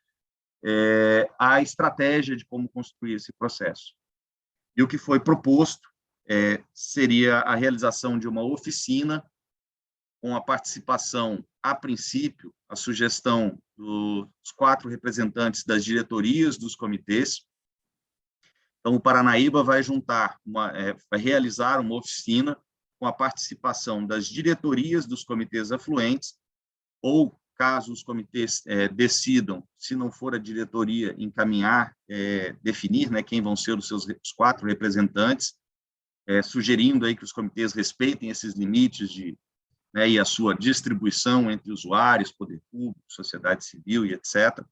a estratégia de como construir esse processo. E o que foi proposto seria a realização de uma oficina com a participação, a princípio, a sugestão dos 4 representantes das diretorias dos comitês. Então, o Paranaíba vai vai realizar uma oficina com a participação das diretorias dos comitês afluentes, ou, caso os comitês decidam, se não for a diretoria, encaminhar, definir, né, quem vão ser os 4 representantes, sugerindo aí que os comitês respeitem esses limites e a sua distribuição entre usuários, poder público, sociedade civil e etc.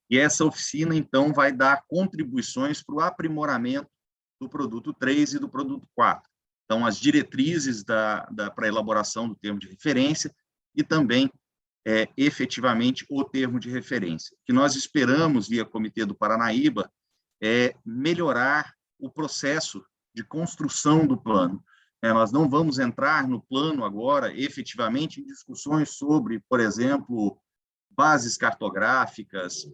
E essa oficina, então, vai dar contribuições para o aprimoramento do produto 3 e do produto 4. Então, as diretrizes para a elaboração do termo de referência e também, efetivamente, o termo de referência. O que nós esperamos, via Comitê do Paranaíba, é melhorar o processo de construção do plano. Nós não vamos entrar no plano agora, efetivamente, em discussões sobre, por exemplo, bases cartográficas,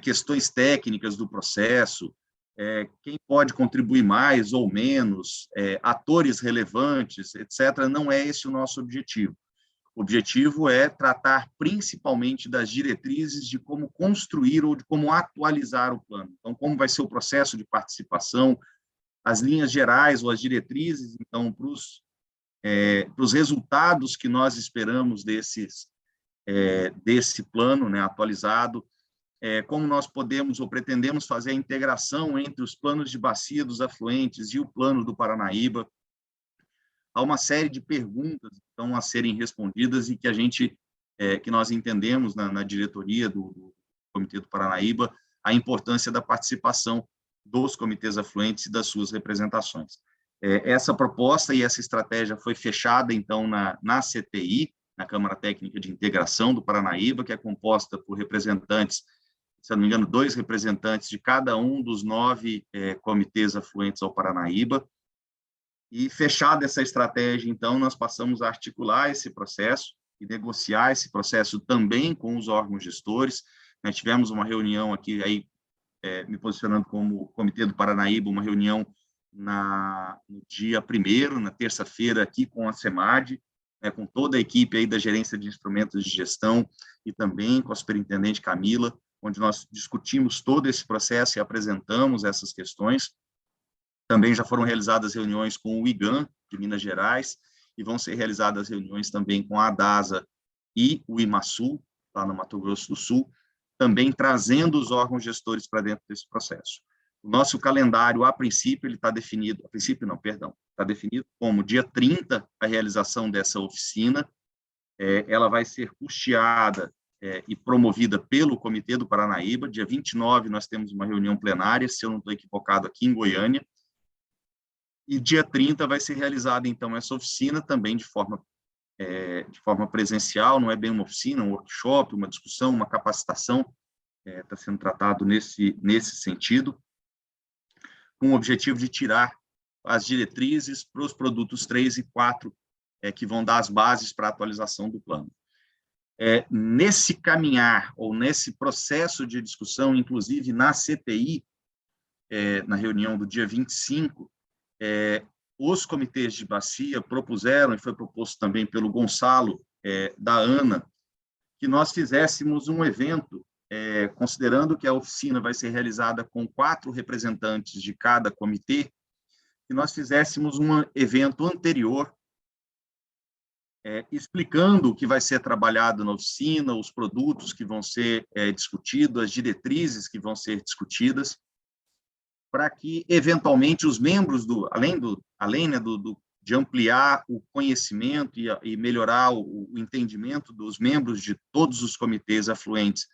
questões técnicas do processo, quem pode contribuir mais ou menos, atores relevantes, etc. Não é esse o nosso objetivo. O objetivo é tratar principalmente das diretrizes de como construir ou de como atualizar o plano. Então, como vai ser o processo de participação, as linhas gerais ou as diretrizes, então, para os resultados que nós esperamos desse plano, né, atualizado, como nós podemos ou pretendemos fazer a integração entre os planos de bacia dos afluentes e o plano do Paranaíba. Há uma série de perguntas que estão a serem respondidas e que que nós entendemos na diretoria do Comitê do Paranaíba a importância da participação dos comitês afluentes e das suas representações. Essa proposta e essa estratégia foi fechada, então, na CTI, na Câmara Técnica de Integração do Paranaíba, que é composta por representantes, se não me engano, 2 representantes de cada um dos 9 comitês afluentes ao Paranaíba. E, fechada essa estratégia, então, nós passamos a articular esse processo e negociar esse processo também com os órgãos gestores. Nós tivemos uma reunião aqui, aí, me posicionando como Comitê do Paranaíba, uma reunião no dia 1º, na terça-feira, aqui com a CEMAD, com toda a equipe aí da Gerência de Instrumentos de Gestão e também com a superintendente Camila, onde nós discutimos todo esse processo e apresentamos essas questões. Também já foram realizadas reuniões com o IGAM, de Minas Gerais, e vão ser realizadas reuniões também com a ADASA e o IMASUL, lá no Mato Grosso do Sul, também trazendo os órgãos gestores para dentro desse processo. O nosso calendário, a princípio, ele está definido, está definido como dia 30 a realização dessa oficina. Ela vai ser custeada e promovida pelo Comitê do Paranaíba. Dia 29 nós temos uma reunião plenária, se eu não estou equivocado, aqui em Goiânia. E dia 30 vai ser realizada, então, essa oficina também de forma presencial, não é bem uma oficina, um workshop, uma discussão, uma capacitação, está sendo tratado nesse sentido, com o objetivo de tirar as diretrizes para os produtos 3 e 4, que vão dar as bases para a atualização do plano. Nesse caminhar, ou nesse processo de discussão, inclusive na CTI, na reunião do dia 25, os comitês de bacia propuseram, e foi proposto também pelo Gonçalo, da ANA, que nós fizéssemos um evento, considerando que a oficina vai ser realizada com 4 representantes de cada comitê, que nós fizéssemos um evento anterior, explicando o que vai ser trabalhado na oficina, os produtos que vão ser discutidos, as diretrizes que vão ser discutidas, para que, eventualmente, os membros, de ampliar o conhecimento e melhorar o entendimento dos membros de todos os comitês afluentes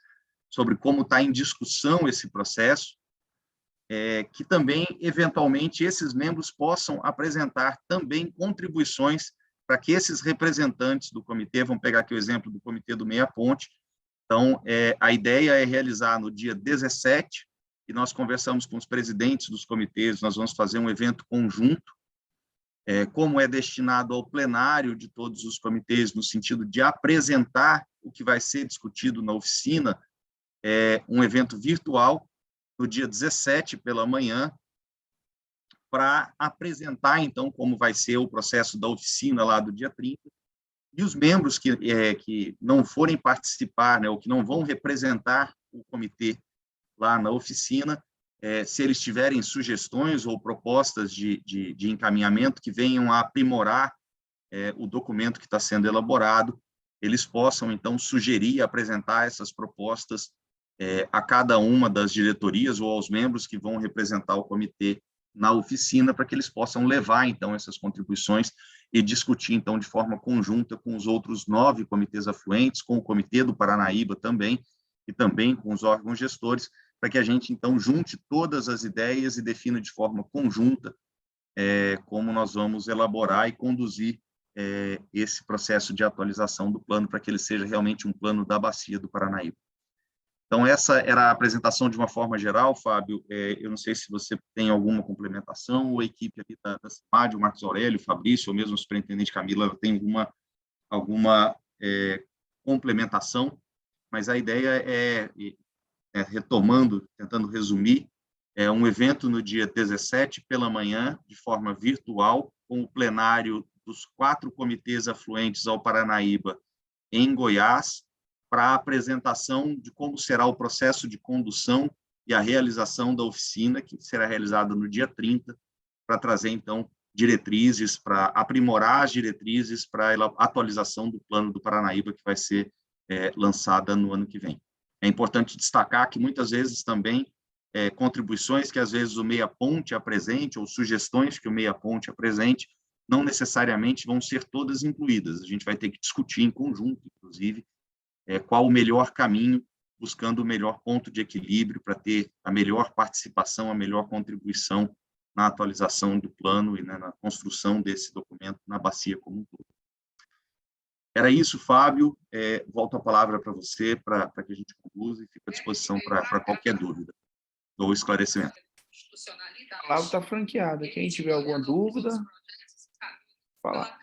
sobre como está em discussão esse processo, que também, eventualmente, esses membros possam apresentar também contribuições para que esses representantes do comitê, vamos pegar aqui o exemplo do Comitê do Meia Ponte, então, a ideia é realizar no dia 17, e nós conversamos com os presidentes dos comitês, nós vamos fazer um evento conjunto, como é destinado ao plenário de todos os comitês, no sentido de apresentar o que vai ser discutido na oficina, um evento virtual, no dia 17 pela manhã, para apresentar, então, como vai ser o processo da oficina lá do dia 30, e os membros que não forem participar, né, ou que não vão representar o comitê lá na oficina, se eles tiverem sugestões ou propostas de encaminhamento que venham a aprimorar o documento que está sendo elaborado, eles possam, então, sugerir e apresentar essas propostas a cada uma das diretorias ou aos membros que vão representar o comitê na oficina, para que eles possam levar, então, essas contribuições e discutir, então, de forma conjunta com os outros 9 comitês afluentes, com o Comitê do Paranaíba também, e também com os órgãos gestores, para que a gente, então, junte todas as ideias e defina de forma conjunta como nós vamos elaborar e conduzir esse processo de atualização do plano, para que ele seja realmente um plano da Bacia do Paranaíba. Então, essa era a apresentação de uma forma geral, Fábio. Eu não sei se você tem alguma complementação, ou a equipe ali da CEMAD, o Marcos Aurélio, o Fabrício, ou mesmo o superintendente Camila, tem alguma complementação, mas a ideia retomando, tentando resumir, um evento no dia 17 pela manhã, de forma virtual, com o plenário dos 4 comitês afluentes ao Paranaíba em Goiás, para a apresentação de como será o processo de condução e a realização da oficina, que será realizada no dia 30, para trazer, então, diretrizes, para aprimorar as diretrizes para a atualização do plano do Paranaíba, que vai ser lançada no ano que vem. É importante destacar que muitas vezes também contribuições que às vezes o Meia Ponte apresente, ou sugestões que o Meia Ponte apresente, não necessariamente vão ser todas incluídas. A gente vai ter que discutir em conjunto, inclusive, qual o melhor caminho, buscando o melhor ponto de equilíbrio para ter a melhor participação, a melhor contribuição na atualização do plano e, né, na construção desse documento na bacia como um todo. Era isso, Fábio. Volto a palavra para você, para que a gente conclua e fico à disposição para qualquer dúvida ou esclarecimento. A palavra está franqueada. Quem tiver alguma dúvida, falar.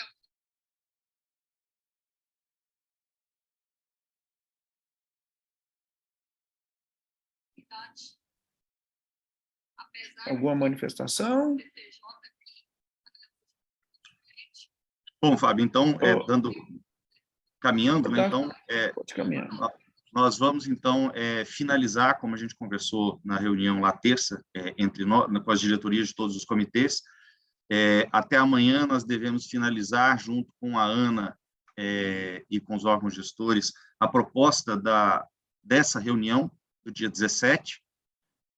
Alguma manifestação? Bom, Fábio, então, caminhando, né, então, nós vamos, então, finalizar, como a gente conversou na reunião lá terça, entre nós, com as diretorias de todos os comitês. Até amanhã nós devemos finalizar, junto com a Ana e com os órgãos gestores, a proposta dessa reunião, do dia 17,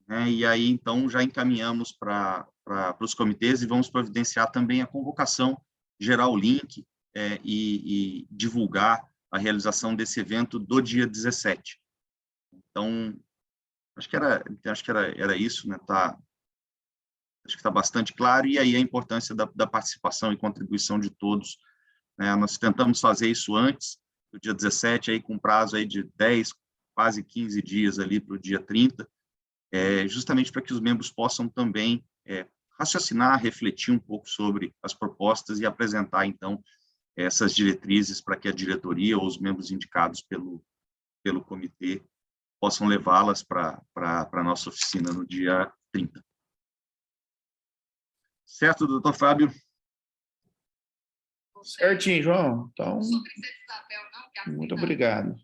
né, e aí, então, já encaminhamos para os comitês e vamos providenciar também a convocação, gerar o link e divulgar a realização desse evento do dia 17. Então, acho que era isso, né? Acho que está bastante claro, e aí a importância da participação e contribuição de todos, né? Nós tentamos fazer isso antes do dia 17, aí, com prazo aí de 10, quase 15 dias ali para o dia 30, justamente para que os membros possam também raciocinar, refletir um pouco sobre as propostas e apresentar, então, essas diretrizes para que a diretoria ou os membros indicados pelo comitê possam levá-las para a nossa oficina no dia 30. Certo, doutor Fábio? Certinho, João. Então, muito obrigado.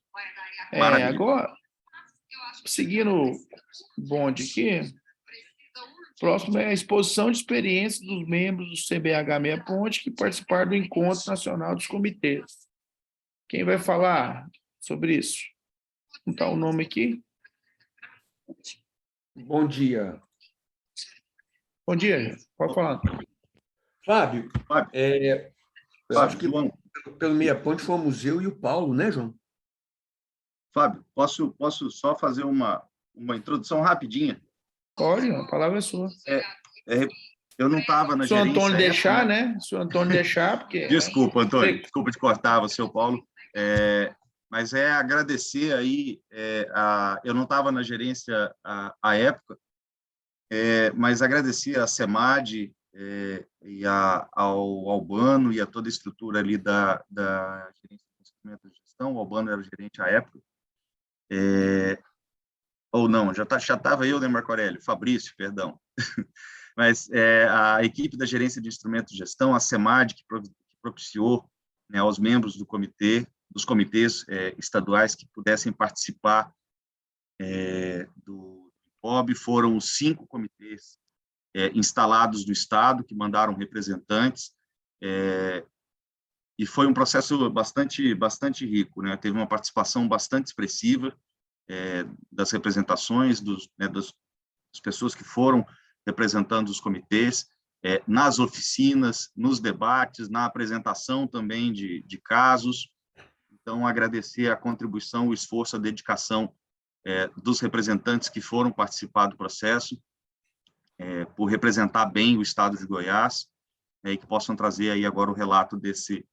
Agora, seguindo o bonde aqui, próximo é a exposição de experiências dos membros do CBH Meia Ponte que participaram do Encontro Nacional dos Comitês. Quem vai falar sobre isso? Não está o nome aqui? Bom dia. Bom dia, pode falar. Fábio, eu acho que pelo Meia Ponte foi o museu e o Paulo, né, João? Fábio, posso só fazer uma introdução rapidinha? Pode, a palavra é sua. Eu não estava na gerência. Se o Antônio deixar, né? Se o Antônio deixar, porque... Desculpa, Antônio, desculpa te cortar, você, o Paulo. Mas agradecer aí, eu não estava na gerência à época, mas agradecer a CEMAD e ao Albano e a toda a estrutura ali da gerência de instrumentos de gestão. O Albano era o gerente à época. Ou não, já estava eu, né, Marco Aurélio? Fabrício, perdão. Mas a equipe da gerência de instrumentos de gestão, a CEMAD, que propiciou, né, aos membros dos comitês estaduais que pudessem participar do IPOB, foram os 5 comitês instalados no Estado, que mandaram representantes, e foi um processo bastante rico, né? Teve uma participação bastante expressiva das representações, das pessoas que foram representando os comitês, nas oficinas, nos debates, na apresentação também de casos. Então, agradecer a contribuição, o esforço, a dedicação dos representantes que foram participar do processo, por representar bem o Estado de Goiás, e que possam trazer aí agora o relato desse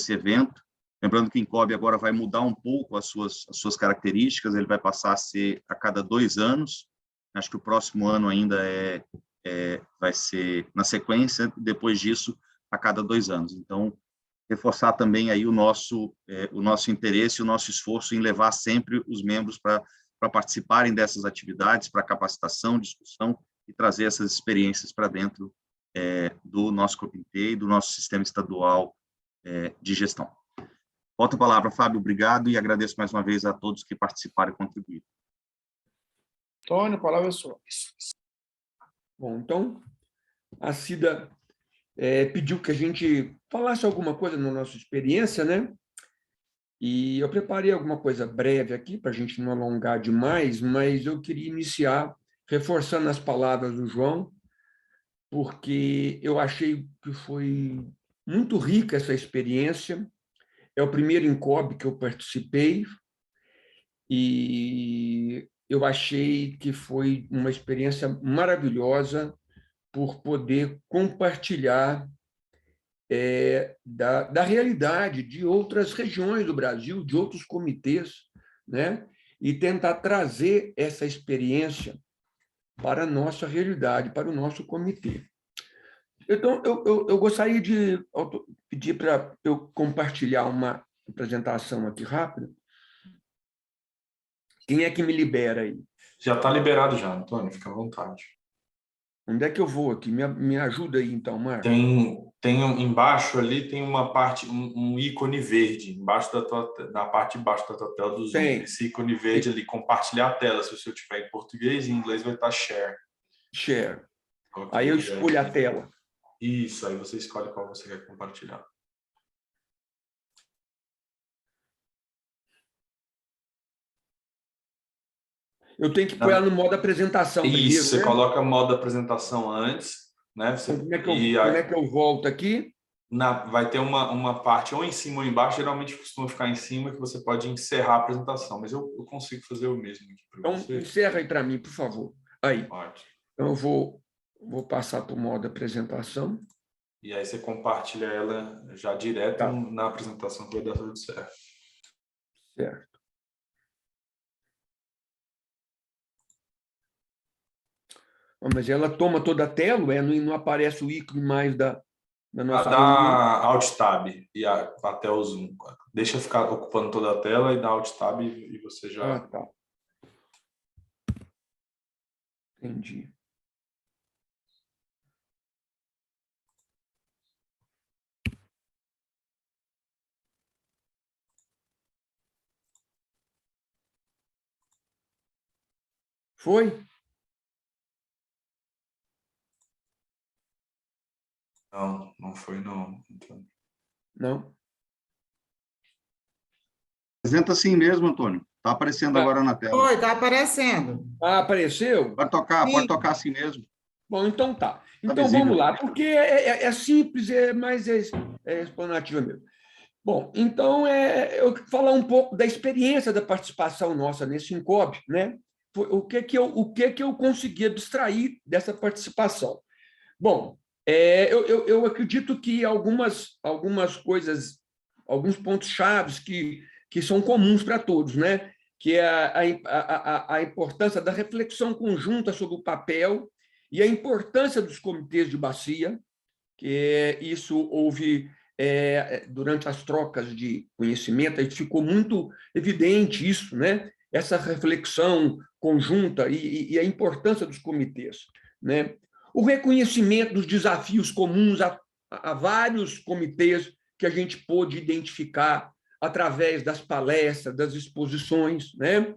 evento. Lembrando que o INCOB agora vai mudar um pouco as suas características, ele vai passar a ser a cada 2 anos, acho que o próximo ano ainda vai ser na sequência, depois disso, a cada 2 anos. Então, reforçar também aí o nosso interesse, o nosso esforço em levar sempre os membros para participarem dessas atividades, para capacitação, discussão, e trazer essas experiências para dentro do nosso comitê e do nosso sistema estadual de gestão. Volto a palavra, Fábio, obrigado, e agradeço mais uma vez a todos que participaram e contribuíram. Antônio, a palavra é sua. Bom, então, a Cida pediu que a gente falasse alguma coisa na nossa experiência, né? E eu preparei alguma coisa breve aqui, para a gente não alongar demais, mas eu queria iniciar reforçando as palavras do João, porque eu achei que foi muito rica essa experiência. É o primeiro INCOB que eu participei, e eu achei que foi uma experiência maravilhosa por poder compartilhar da realidade de outras regiões do Brasil, de outros comitês, né? E tentar trazer essa experiência para a nossa realidade, para o nosso comitê. Então, eu gostaria de pedir para eu compartilhar uma apresentação aqui rápida. Quem é que me libera aí? Já está liberado já, Antônio, fica à vontade. Onde é que eu vou aqui? Me ajuda aí, então, Marcos. Embaixo ali tem uma parte, um ícone verde, embaixo na parte de baixo da tua tela do Zoom. Esse ícone verde ali, compartilhar a tela, se você tiver em português, em inglês vai estar share. Share. Aí eu escolho a tela. Isso, aí você escolhe qual você quer compartilhar. Eu tenho que pôr ela no modo apresentação primeiro, isso, você né? coloca modo apresentação antes, né? Como é que eu volto aqui? Vai ter uma parte ou em cima ou embaixo, geralmente costuma ficar em cima, que você pode encerrar a apresentação, mas eu consigo fazer o mesmo aqui para você. Então, encerra aí para mim, por favor. Aí. Pode. Então, eu vou passar para o modo apresentação. E aí você compartilha ela já direto na apresentação, que vai dar tudo certo. Certo. Mas ela toma toda a tela, não aparece o ícone mais da nossa... Dá Alt Tab e até o zoom. Deixa ficar ocupando toda a tela e dá Alt Tab e você já... tá. Entendi. Foi? Não foi, não. Não? Apresenta assim mesmo, Antônio. Está aparecendo agora na tela. Oi, está aparecendo. Ah, apareceu? Pode tocar assim mesmo. Bom, então tá. Então vamos lá, porque é simples, é mais explanativa mesmo. Bom, então eu falar um pouco da experiência da participação nossa nesse INCOB, né? O que eu consegui abstrair dessa participação? Bom, eu acredito que algumas coisas, alguns pontos chaves que são comuns para todos, né? Que é a importância da reflexão conjunta sobre o papel e a importância dos comitês de bacia, que isso houve durante as trocas de conhecimento, aí ficou muito evidente isso, né? Essa reflexão conjunta e a importância dos comitês, né? O reconhecimento dos desafios comuns a vários comitês que a gente pôde identificar através das palestras, das exposições, né?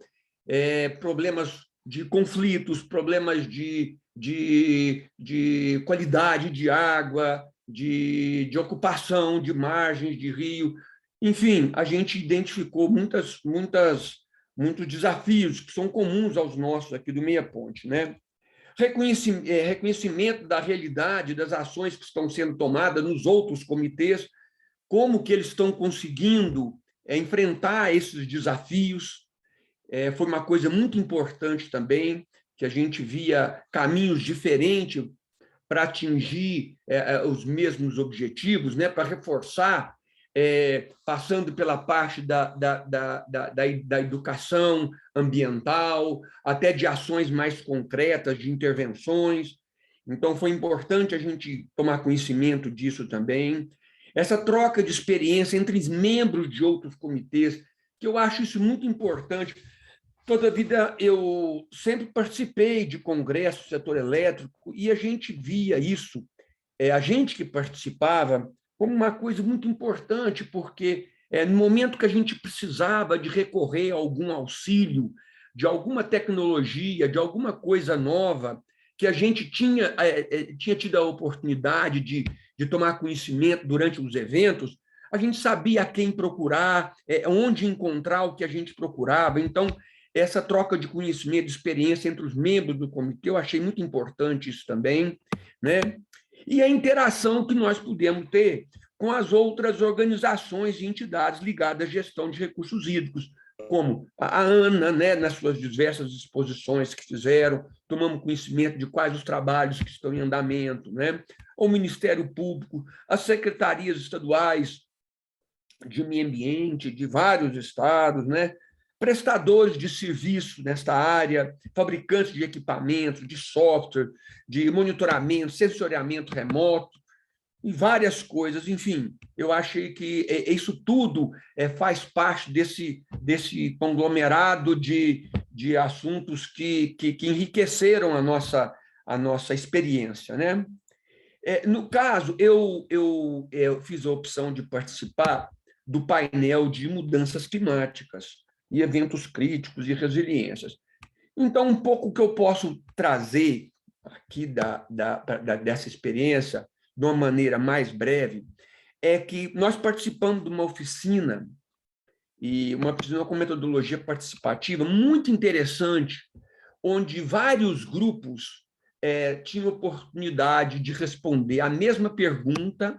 Problemas de conflitos, problemas de qualidade de água, de ocupação de margens de rio. Enfim, a gente identificou muitos desafios que são comuns aos nossos aqui do Meia Ponte, né? Reconhecimento da realidade das ações que estão sendo tomadas nos outros comitês, como que eles estão conseguindo enfrentar esses desafios. Foi uma coisa muito importante também, que a gente via caminhos diferentes para atingir os mesmos objetivos, né? Para reforçar, passando pela parte da educação ambiental, até de ações mais concretas, de intervenções. Então, foi importante a gente tomar conhecimento disso também. Essa troca de experiência entre os membros de outros comitês, que eu acho isso muito importante. Toda a vida eu sempre participei de congressos do setor elétrico e a gente via isso, a gente que participava, como uma coisa muito importante, porque no momento que a gente precisava de recorrer a algum auxílio, de alguma tecnologia, de alguma coisa nova, que a gente tinha tido a oportunidade de tomar conhecimento durante os eventos, a gente sabia a quem procurar, onde encontrar o que a gente procurava. Então, essa troca de conhecimento, de experiência entre os membros do comitê, eu achei muito importante isso também, né? E a interação que nós pudemos ter com as outras organizações e entidades ligadas à gestão de recursos hídricos, como a ANA, né, nas suas diversas exposições que fizeram, tomamos conhecimento de quais os trabalhos que estão em andamento, né? O Ministério Público, as secretarias estaduais de meio ambiente de vários estados, né? Prestadores de serviço nesta área, fabricantes de equipamentos, de software, de monitoramento, sensoriamento remoto, e várias coisas. Enfim, eu achei que isso tudo faz parte desse conglomerado de assuntos que enriqueceram a nossa experiência, né? No caso, eu fiz a opção de participar do painel de mudanças climáticas e eventos críticos e resiliências. Então, um pouco o que eu posso trazer aqui dessa experiência, de uma maneira mais breve, é que nós participamos de uma oficina, e uma oficina com metodologia participativa muito interessante, onde vários grupos tinham oportunidade de responder a mesma pergunta,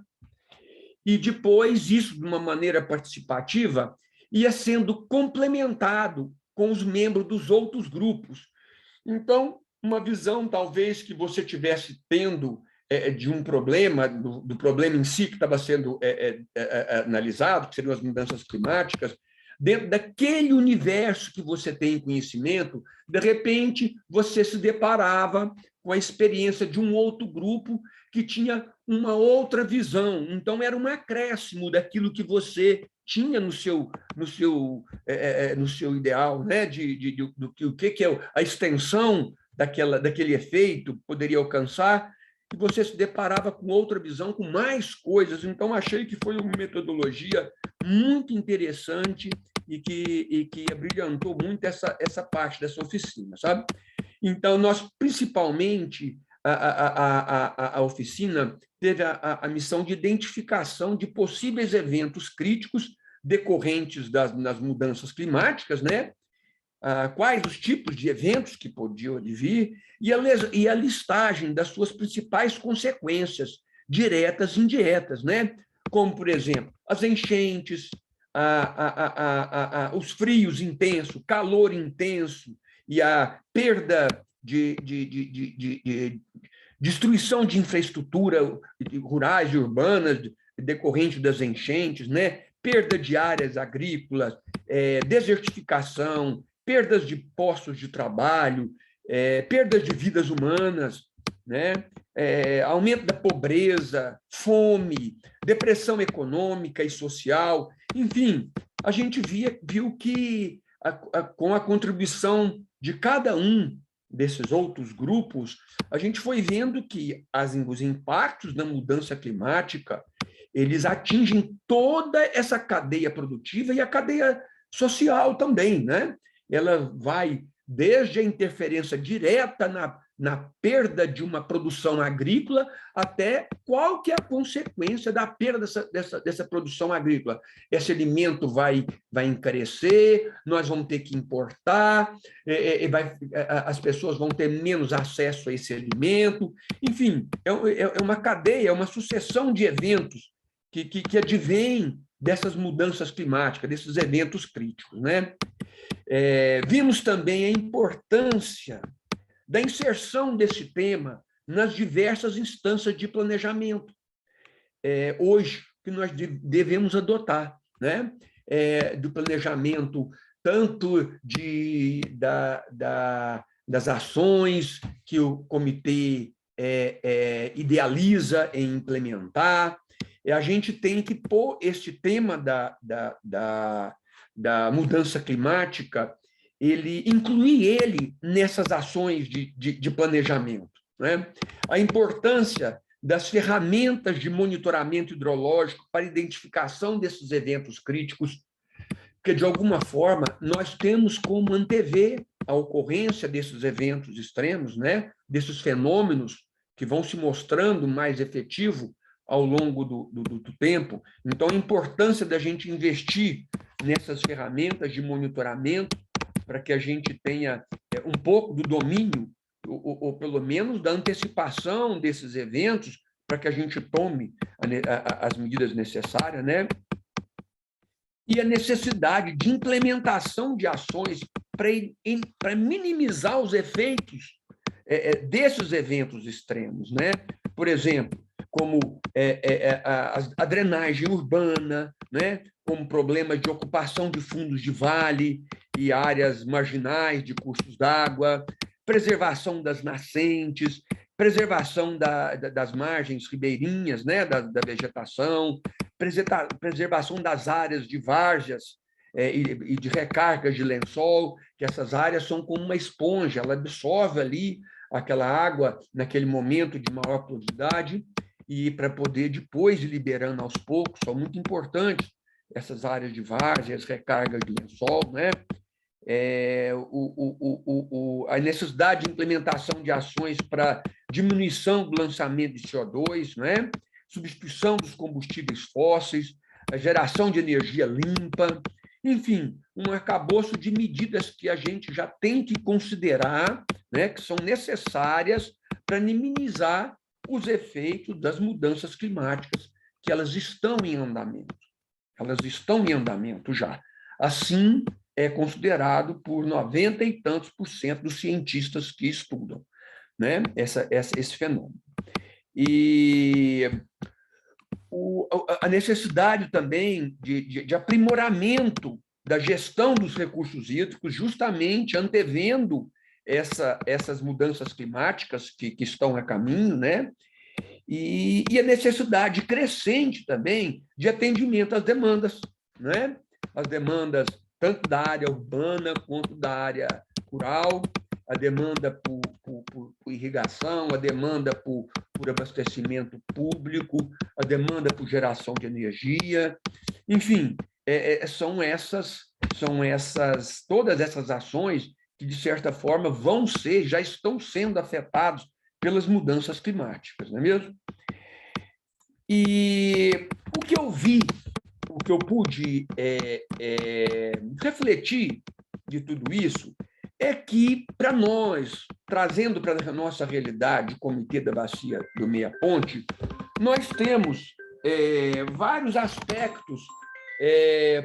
e depois isso, de uma maneira participativa, ia sendo complementado com os membros dos outros grupos. Então, uma visão, talvez, que você tivesse tendo de um problema, do problema em si que estava sendo analisado, que seriam as mudanças climáticas, dentro daquele universo que você tem conhecimento, de repente, você se deparava com a experiência de um outro grupo que tinha uma outra visão. Então, era um acréscimo daquilo que você tinha no seu ideal, né? do que é a extensão daquele efeito poderia alcançar, e você se deparava com outra visão, com mais coisas. Então, achei que foi uma metodologia muito interessante e que abrilhantou muito essa parte dessa oficina, sabe? Então, nós, principalmente, a oficina teve a missão de identificação de possíveis eventos críticos decorrentes das mudanças climáticas, né? Quais os tipos de eventos que podiam advir e a listagem das suas principais consequências, diretas e indiretas, né? Como, por exemplo, as enchentes, os frios intensos, calor intenso e a perda de destruição de infraestrutura rurais e urbanas decorrente das enchentes, né? Perda de áreas agrícolas, desertificação, perdas de postos de trabalho, perdas de vidas humanas, né? Aumento da pobreza, fome, depressão econômica e social. Enfim, a gente viu que, com a contribuição de cada um desses outros grupos, a gente foi vendo que os impactos da mudança climática, eles atingem toda essa cadeia produtiva e a cadeia social também, né? Ela vai desde a interferência direta na perda de uma produção agrícola até qual que é a consequência da perda dessa produção agrícola. Esse alimento vai encarecer, nós vamos ter que importar, as pessoas vão ter menos acesso a esse alimento. Enfim, é uma cadeia, é uma sucessão de eventos que advêm dessas mudanças climáticas, desses eventos críticos, né? Vimos também a importância da inserção desse tema nas diversas instâncias de planejamento, hoje, que nós devemos adotar, né? Do planejamento, tanto das ações que o comitê idealiza em implementar. A gente tem que pôr este tema da mudança climática, incluir ele nessas ações de planejamento, né? A importância das ferramentas de monitoramento hidrológico para identificação desses eventos críticos, porque, de alguma forma, nós temos como antever a ocorrência desses eventos extremos, né? Desses fenômenos que vão se mostrando mais efetivos ao longo do tempo. Então, a importância da gente investir nessas ferramentas de monitoramento para que a gente tenha um pouco do domínio, ou pelo menos da antecipação desses eventos, para que a gente tome as medidas necessárias, né? E a necessidade de implementação de ações para minimizar os efeitos desses eventos extremos, né? Por exemplo, como a drenagem urbana, né? Como problemas de ocupação de fundos de vale e áreas marginais de cursos d'água, preservação das nascentes, preservação das margens ribeirinhas, né? da vegetação, preservação das áreas de várzeas e de recargas de lençol, que essas áreas são como uma esponja, ela absorve ali aquela água naquele momento de maior porosidade, e para poder depois ir liberando aos poucos, são muito importantes essas áreas de várzeas, recargas de lençol, né? A necessidade de implementação de ações para diminuição do lançamento de CO2, né? Substituição dos combustíveis fósseis, a geração de energia limpa, enfim, um arcabouço de medidas que a gente já tem que considerar, né, que são necessárias para minimizar os efeitos das mudanças climáticas, que elas estão em andamento. Elas estão em andamento já. Assim, é considerado por 90 e tantos % dos cientistas que estudam, né, esse fenômeno. E a necessidade também de aprimoramento da gestão dos recursos hídricos, justamente antevendo essas mudanças climáticas que estão a caminho, né? E a necessidade crescente também de atendimento às demandas, né? As demandas tanto da área urbana quanto da área rural, a demanda por irrigação, a demanda por abastecimento público, a demanda por geração de energia, enfim, todas essas ações que, de certa forma, já estão sendo afetados pelas mudanças climáticas, não é mesmo? E o que eu vi, o que eu pude refletir de tudo isso, é que, para nós, trazendo para a nossa realidade o Comitê da Bacia do Meia Ponte, nós temos vários aspectos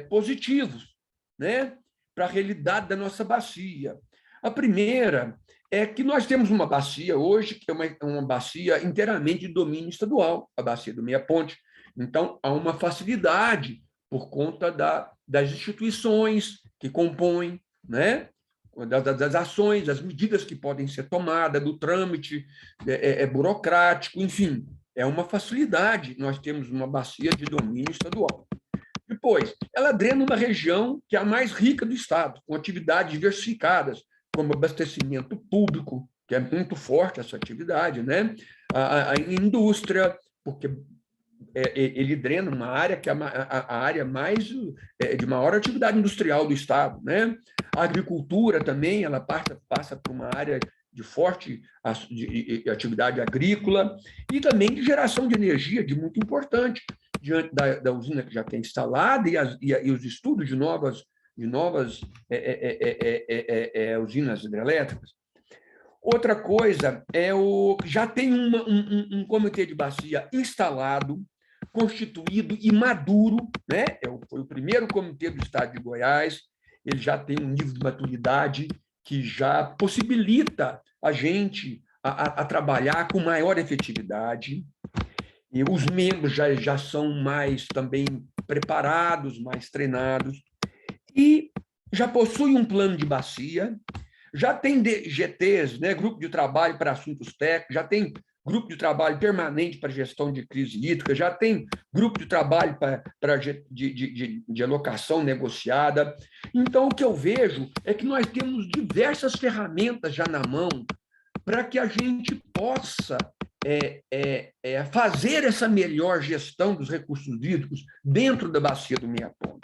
positivos, né, para a realidade da nossa bacia. A primeira é que nós temos uma bacia hoje, que é uma bacia inteiramente de domínio estadual, a Bacia do Meia Ponte. Então, há uma facilidade por conta das instituições que compõem, né, das ações, das medidas que podem ser tomadas, do trâmite burocrático, enfim, é uma facilidade. Nós temos uma bacia de domínio estadual. Depois, ela drena uma região que é a mais rica do estado, com atividades diversificadas, como abastecimento público, que é muito forte essa atividade, né? A indústria, porque ele drena uma área que é a área de maior atividade industrial do estado, né? A agricultura também, ela passa por uma área de forte atividade agrícola e também de geração de energia, de muito importante, diante da usina que já tem instalada e os estudos de novas usinas hidrelétricas. Outra coisa já tem um comitê de bacia instalado, constituído e maduro, né? Foi o primeiro comitê do estado de Goiás, ele já tem um nível de maturidade que já possibilita a gente a trabalhar com maior efetividade, e os membros já são mais também preparados, mais treinados, e já possui um plano de bacia, já tem GTs, né, grupo de trabalho para assuntos técnicos, já tem grupo de trabalho permanente para gestão de crise hídrica, já tem grupo de trabalho de alocação negociada. Então, o que eu vejo é que nós temos diversas ferramentas já na mão para que a gente possa fazer essa melhor gestão dos recursos hídricos dentro da Bacia do Meia Ponte.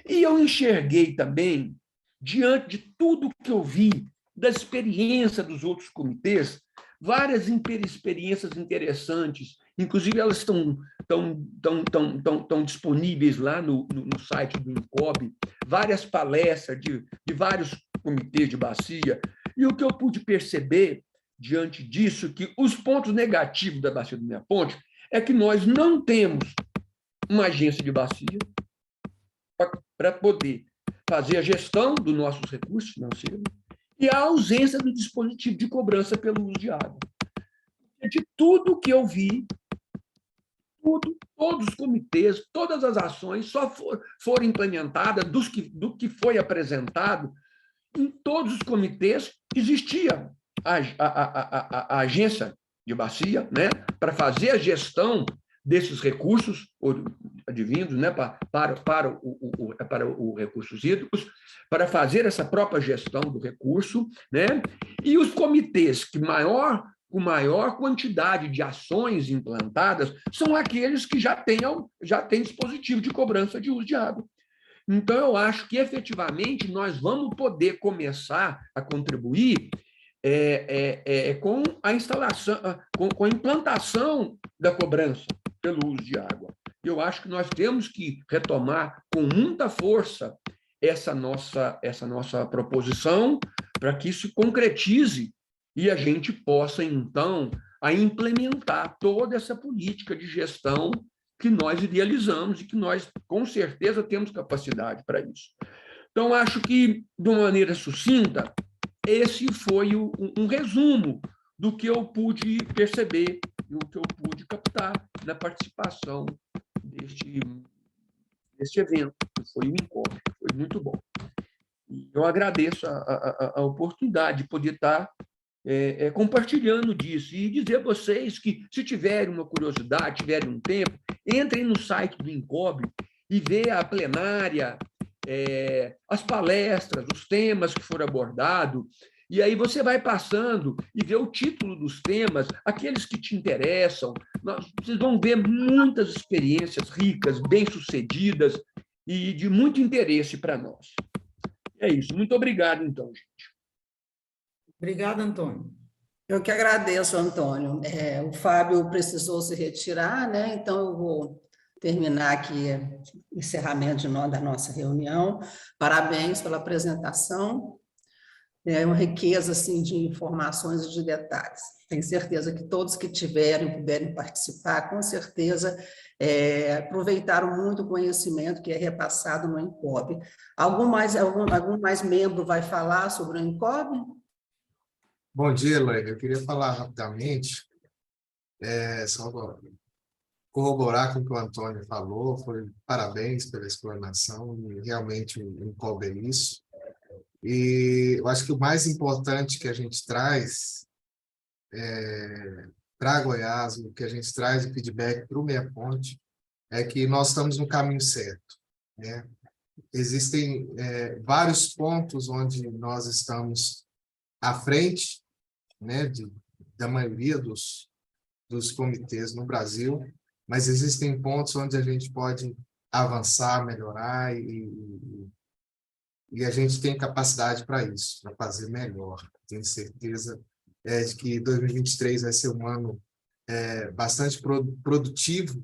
E eu enxerguei também, diante de tudo que eu vi, da experiência dos outros comitês, várias experiências interessantes inclusive elas estão disponíveis lá no site do INCOB, várias palestras de vários comitês de bacia, e o que eu pude perceber diante disso, que os pontos negativos da Bacia do Meia Ponte é que nós não temos uma agência de bacia para poder fazer a gestão dos nossos recursos financeiros e a ausência do dispositivo de cobrança pelo uso de água. De tudo que eu vi, todos os comitês, todas as ações só foram implementadas do que foi apresentado. Em todos os comitês existia a agência de bacia, né, para fazer a gestão desses recursos advindos, né, para os recursos hídricos, para fazer essa própria gestão do recurso, né, e os comitês com maior quantidade de ações implantadas são aqueles que já têm dispositivo de cobrança de uso de água. Então, eu acho que, efetivamente, nós vamos poder começar a contribuir com a instalação, com a implantação da cobrança pelo uso de água. Eu acho que nós temos que retomar com muita força essa nossa proposição para que isso concretize e a gente possa, então, implementar toda essa política de gestão que nós idealizamos e que nós, com certeza, temos capacidade para isso. Então, acho que, de uma maneira sucinta, esse foi um resumo do que eu pude perceber e o que eu pude captar na participação deste evento, que foi o INCOB. Foi muito bom. E eu agradeço a oportunidade de poder estar compartilhando disso e dizer a vocês que, se tiverem uma curiosidade, tiverem um tempo, entrem no site do INCOB e vejam a plenária, as palestras, os temas que foram abordados, e aí você vai passando e vê o título dos temas, aqueles que te interessam. Vocês vão ver muitas experiências ricas, bem-sucedidas e de muito interesse para nós. É isso. Muito obrigado, então, gente. Obrigada, Antônio. Eu que agradeço, Antônio. O Fábio precisou se retirar, né? Então eu vou terminar aqui o encerramento da nossa reunião. Parabéns pela apresentação. É uma riqueza assim, de informações e de detalhes. Tenho certeza que todos que puderem participar, com certeza aproveitaram muito o conhecimento que é repassado no INCOB. Algum mais membro vai falar sobre o INCOB? Bom dia, Elaine. Eu queria falar rapidamente, só corroborar com o que o Antônio falou. Parabéns pela explanação, e realmente o INCOB é isso. E eu acho que o mais importante que a gente traz para Goiás, o que a gente traz de feedback para o Meia Ponte, é que nós estamos no caminho certo, né? Existem vários pontos onde nós estamos à frente, né, da maioria dos comitês no Brasil, mas existem pontos onde a gente pode avançar, melhorar, e a gente tem capacidade para isso, para fazer melhor. Tenho certeza de que 2023 vai ser um ano bastante produtivo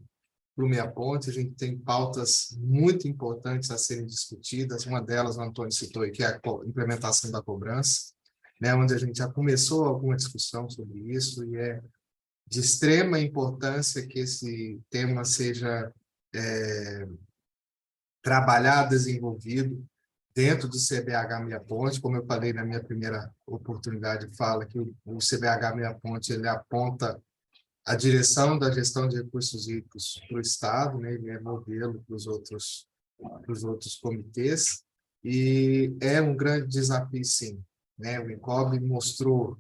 para o Meia Ponte. A gente tem pautas muito importantes a serem discutidas. Uma delas, o Antônio citou aqui, é a implementação da cobrança, né, onde a gente já começou alguma discussão sobre isso, e é de extrema importância que esse tema seja trabalhado, desenvolvido dentro do CBH Meia Ponte. Como eu falei na minha primeira oportunidade de fala, que o CBH Meia Ponte ele aponta a direção da gestão de recursos hídricos para o Estado, né, ele é modelo para os outros comitês, e é um grande desafio, sim, né? O INCOB mostrou,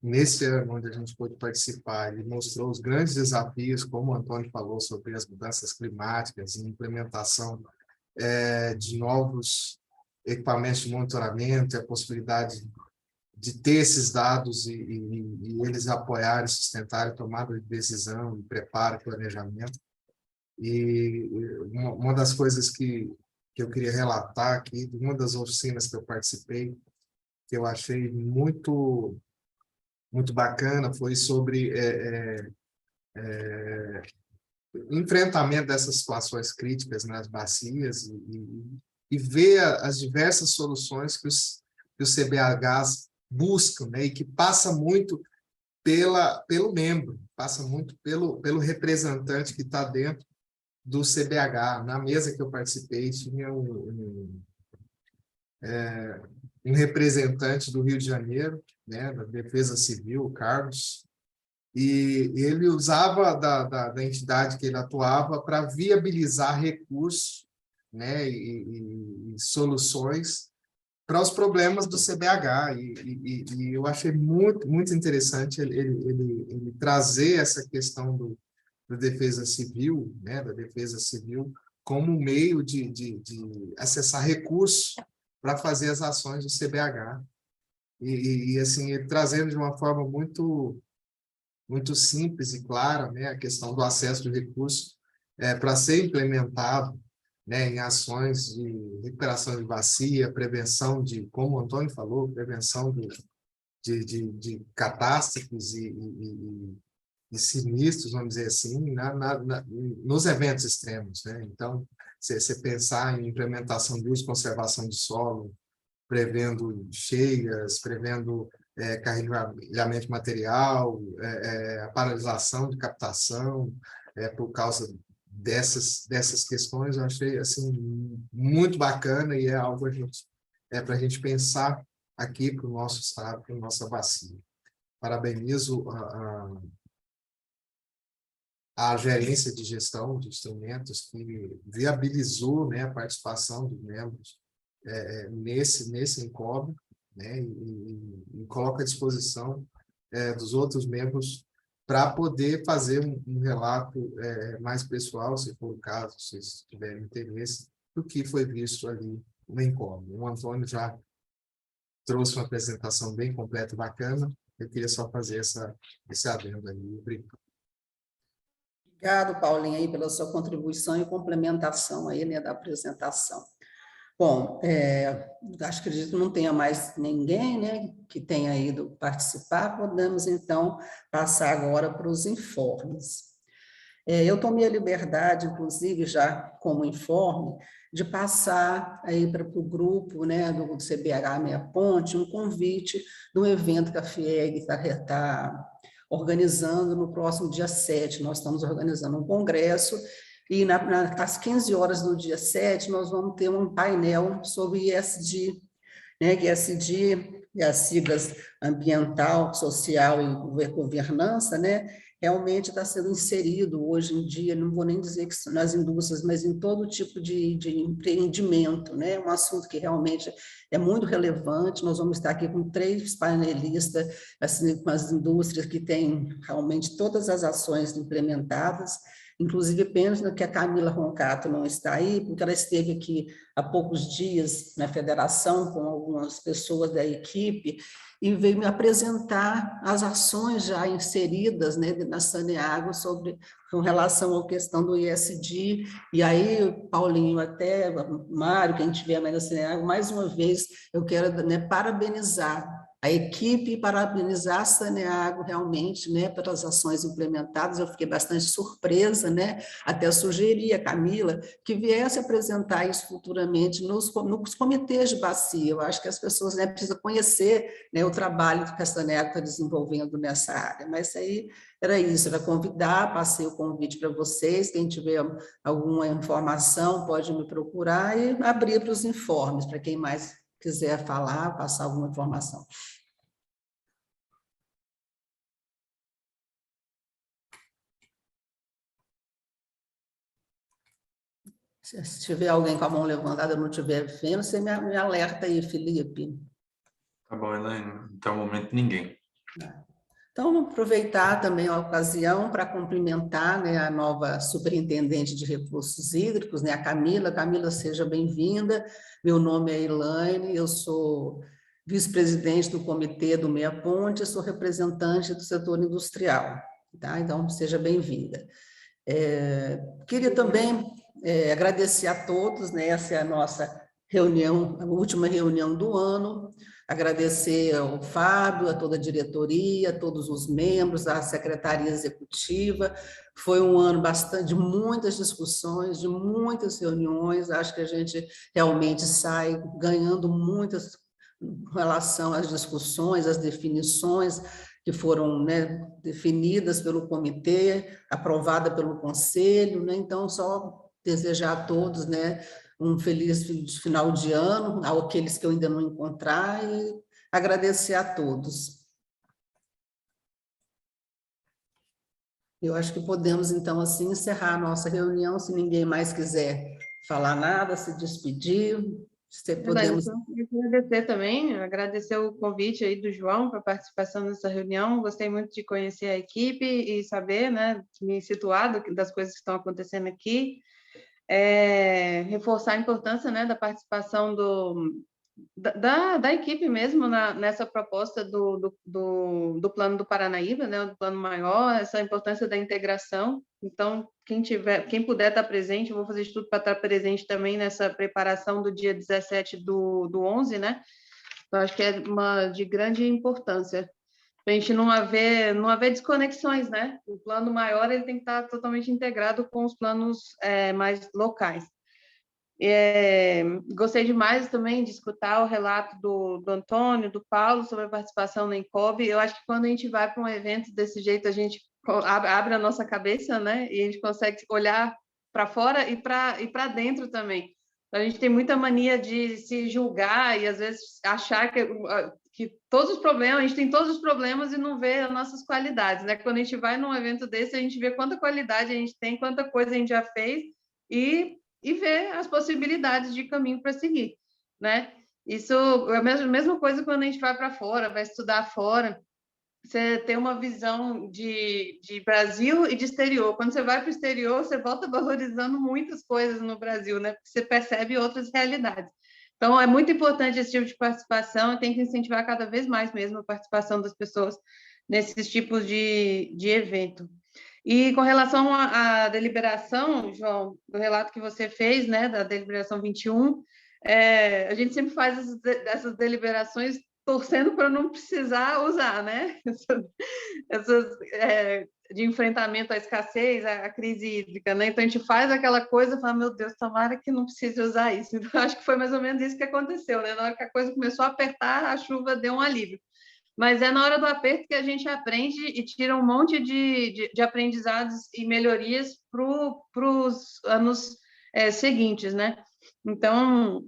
nesse ano onde a gente pôde participar, ele mostrou os grandes desafios, como o Antônio falou, sobre as mudanças climáticas e implementação de novos equipamentos de monitoramento, a possibilidade de ter esses dados e eles apoiarem, sustentarem a tomada de decisão, preparo, planejamento. E uma das coisas que eu queria relatar aqui, de uma das oficinas que eu participei, que eu achei muito muito bacana, foi sobre enfrentamento dessas situações críticas nas bacias e ver as diversas soluções que os CBHs buscam, né, e que passa muito pelo membro, passa muito pelo representante que está dentro do CBH. Na mesa que eu participei, tinha um representante do Rio de Janeiro, né, da Defesa Civil, o Carlos, e ele usava da entidade que ele atuava para viabilizar recursos, né, e soluções para os problemas do CBH, e eu achei muito interessante ele trazer essa questão da defesa civil, né, da defesa civil como um meio de acessar recursos para fazer as ações do CBH, e assim, ele trazendo de uma forma muito simples e clara, né, a questão do acesso de recursos para ser implementado, né, em ações de recuperação de bacia, prevenção de, como o Antônio falou, prevenção de catástrofes e sinistros, vamos dizer assim, nos eventos extremos, né? Então, você pensar em implementação de uso e conservação de solo, prevendo cheias, prevendo carregamento de material, a paralisação de captação, por causa dessas questões, eu achei assim, muito bacana, e é algo para a gente pensar aqui para o nosso estado, para a nossa bacia. Parabenizo a gerência de gestão de instrumentos que viabilizou, né, a participação dos membros nesse encontro, né, e coloca à disposição dos outros membros para poder fazer um relato mais pessoal, se for o caso, se vocês tiverem interesse, do que foi visto ali no encontro. O Antônio já trouxe uma apresentação bem completa e bacana, eu queria só fazer esse adendo aí. Obrigado. Obrigado, Paulinho, aí, pela sua contribuição e complementação aí, né, da apresentação. Bom, acredito que não tenha mais ninguém, né, que tenha ido participar, podemos, então, passar agora para os informes. Eu tomei a liberdade, inclusive, já como informe, de passar aí para o grupo, né, do CBH Meia Ponte, um convite de um evento que a FIEG está organizando no próximo dia 7. Nós estamos organizando um congresso, e às 15 horas do dia 7, nós vamos ter um painel sobre ESG, né, que ESG é as siglas ambiental, social e governança, né, realmente está sendo inserido hoje em dia, não vou nem dizer que nas indústrias, mas em todo tipo de empreendimento, né, um assunto que realmente é muito relevante. Nós vamos estar aqui com 3 painelistas, assim, com as indústrias que têm realmente todas as ações implementadas. Inclusive, penso que a Camila Roncato não está aí, porque ela esteve aqui há poucos dias na federação com algumas pessoas da equipe e veio me apresentar as ações já inseridas, né, na Saneago com relação à questão do ESG. E aí, Paulinho, até Mário, quem tiver mais na Saneago, mais uma vez, eu quero, né, parabenizar a equipe, parabenizar a Saneago realmente, né, pelas ações implementadas. Eu fiquei bastante surpresa, né, até sugerir a Camila que viesse apresentar isso futuramente nos comitês de bacia. Eu acho que as pessoas, né, precisam conhecer, né, o trabalho que a Saneago está desenvolvendo nessa área. Mas aí era isso, era convidar, passei o convite para vocês, quem tiver alguma informação pode me procurar e abrir para os informes, para quem mais quiser falar, passar alguma informação. Se tiver alguém com a mão levantada e não estiver vendo, você me alerta aí, Felipe. Tá bom, Elaine. Até o momento, ninguém. Então, vamos aproveitar também a ocasião para cumprimentar, né, a nova superintendente de recursos hídricos, né, a Camila. Camila, seja bem-vinda. Meu nome é Elaine, eu sou vice-presidente do comitê do Meia Ponte, sou representante do setor industrial. Tá? Então, seja bem-vinda. Queria também agradecer a todos, né? Essa é a nossa reunião, a última reunião do ano. Agradecer ao Fábio, a toda a diretoria, a todos os membros, a secretaria executiva. Foi um ano de muitas discussões, de muitas reuniões. Acho que a gente realmente sai ganhando muitas em relação às discussões, às definições que foram, né, definidas pelo comitê, aprovada pelo conselho, né? Então, só desejar a todos, né, um feliz final de ano, àqueles que eu ainda não encontrar, e agradecer a todos. Eu acho que podemos, então, assim, encerrar a nossa reunião, se ninguém mais quiser falar nada, se despedir, podemos... Eu queria agradecer também, agradecer o convite aí do João para a participação nessa reunião. Gostei muito de conhecer a equipe e saber, né, me situar das coisas que estão acontecendo aqui. Reforçar a importância, né, da participação da equipe mesmo nessa proposta do plano do Paranaíba, né, do plano maior, essa importância da integração. Então, quem puder estar presente, eu vou fazer de tudo para estar presente também nessa preparação do dia 17 do 11, né? Então, acho que é de grande importância, para a gente não haver desconexões, né? O plano maior ele tem que estar totalmente integrado com os planos mais locais. Gostei demais também de escutar o relato do Antônio, do Paulo, sobre a participação na INCOB. Eu acho que quando a gente vai para um evento desse jeito, a gente abre a nossa cabeça, né? E a gente consegue olhar para fora e para dentro também. A gente tem muita mania de se julgar e, às vezes, achar que todos os problemas, a gente tem todos os problemas e não vê as nossas qualidades, né? Quando a gente vai num evento desse, a gente vê quanta qualidade a gente tem, quanta coisa a gente já fez e ver as possibilidades de caminho para seguir, né? Isso é a mesma coisa quando a gente vai para fora, vai estudar fora. Você tem uma visão de Brasil e de exterior. Quando você vai para o exterior, você volta valorizando muitas coisas no Brasil, né? Porque você percebe outras realidades. Então, é muito importante esse tipo de participação, tem que incentivar cada vez mais mesmo a participação das pessoas nesses tipos de evento. E com relação à deliberação, João, do relato que você fez, né, da deliberação 21, a gente sempre faz essas deliberações torcendo para não precisar usar, né? Essas de enfrentamento à escassez, à crise hídrica, né? Então, a gente faz aquela coisa e fala, meu Deus, tomara que não precise usar isso. Então, acho que foi mais ou menos isso que aconteceu, né? Na hora que a coisa começou a apertar, a chuva deu um alívio. Mas é na hora do aperto que a gente aprende e tira um monte de aprendizados e melhorias para os anos seguintes, né? Então,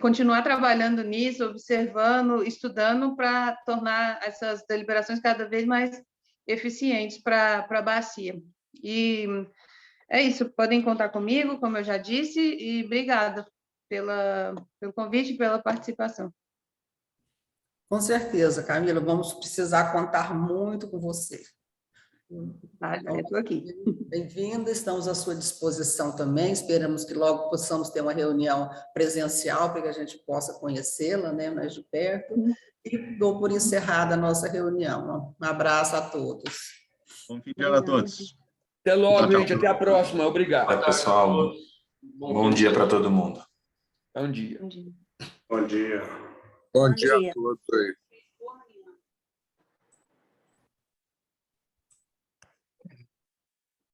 continuar trabalhando nisso, observando, estudando para tornar essas deliberações cada vez mais eficientes para a bacia. E é isso, podem contar comigo, como eu já disse, e obrigada pelo convite e pela participação. Com certeza, Camila, vamos precisar contar muito com você. Eu estou aqui. Bem-vinda, estamos à sua disposição também, esperamos que logo possamos ter uma reunião presencial para que a gente possa conhecê-la, né, mais de perto, e dou por encerrada a nossa reunião. Um abraço a todos. Bom fim de ano a todos. Até logo, gente, até a próxima, obrigado. Olá, pessoal, bom dia para todo mundo. Bom dia. Bom dia. Bom dia a todos aí.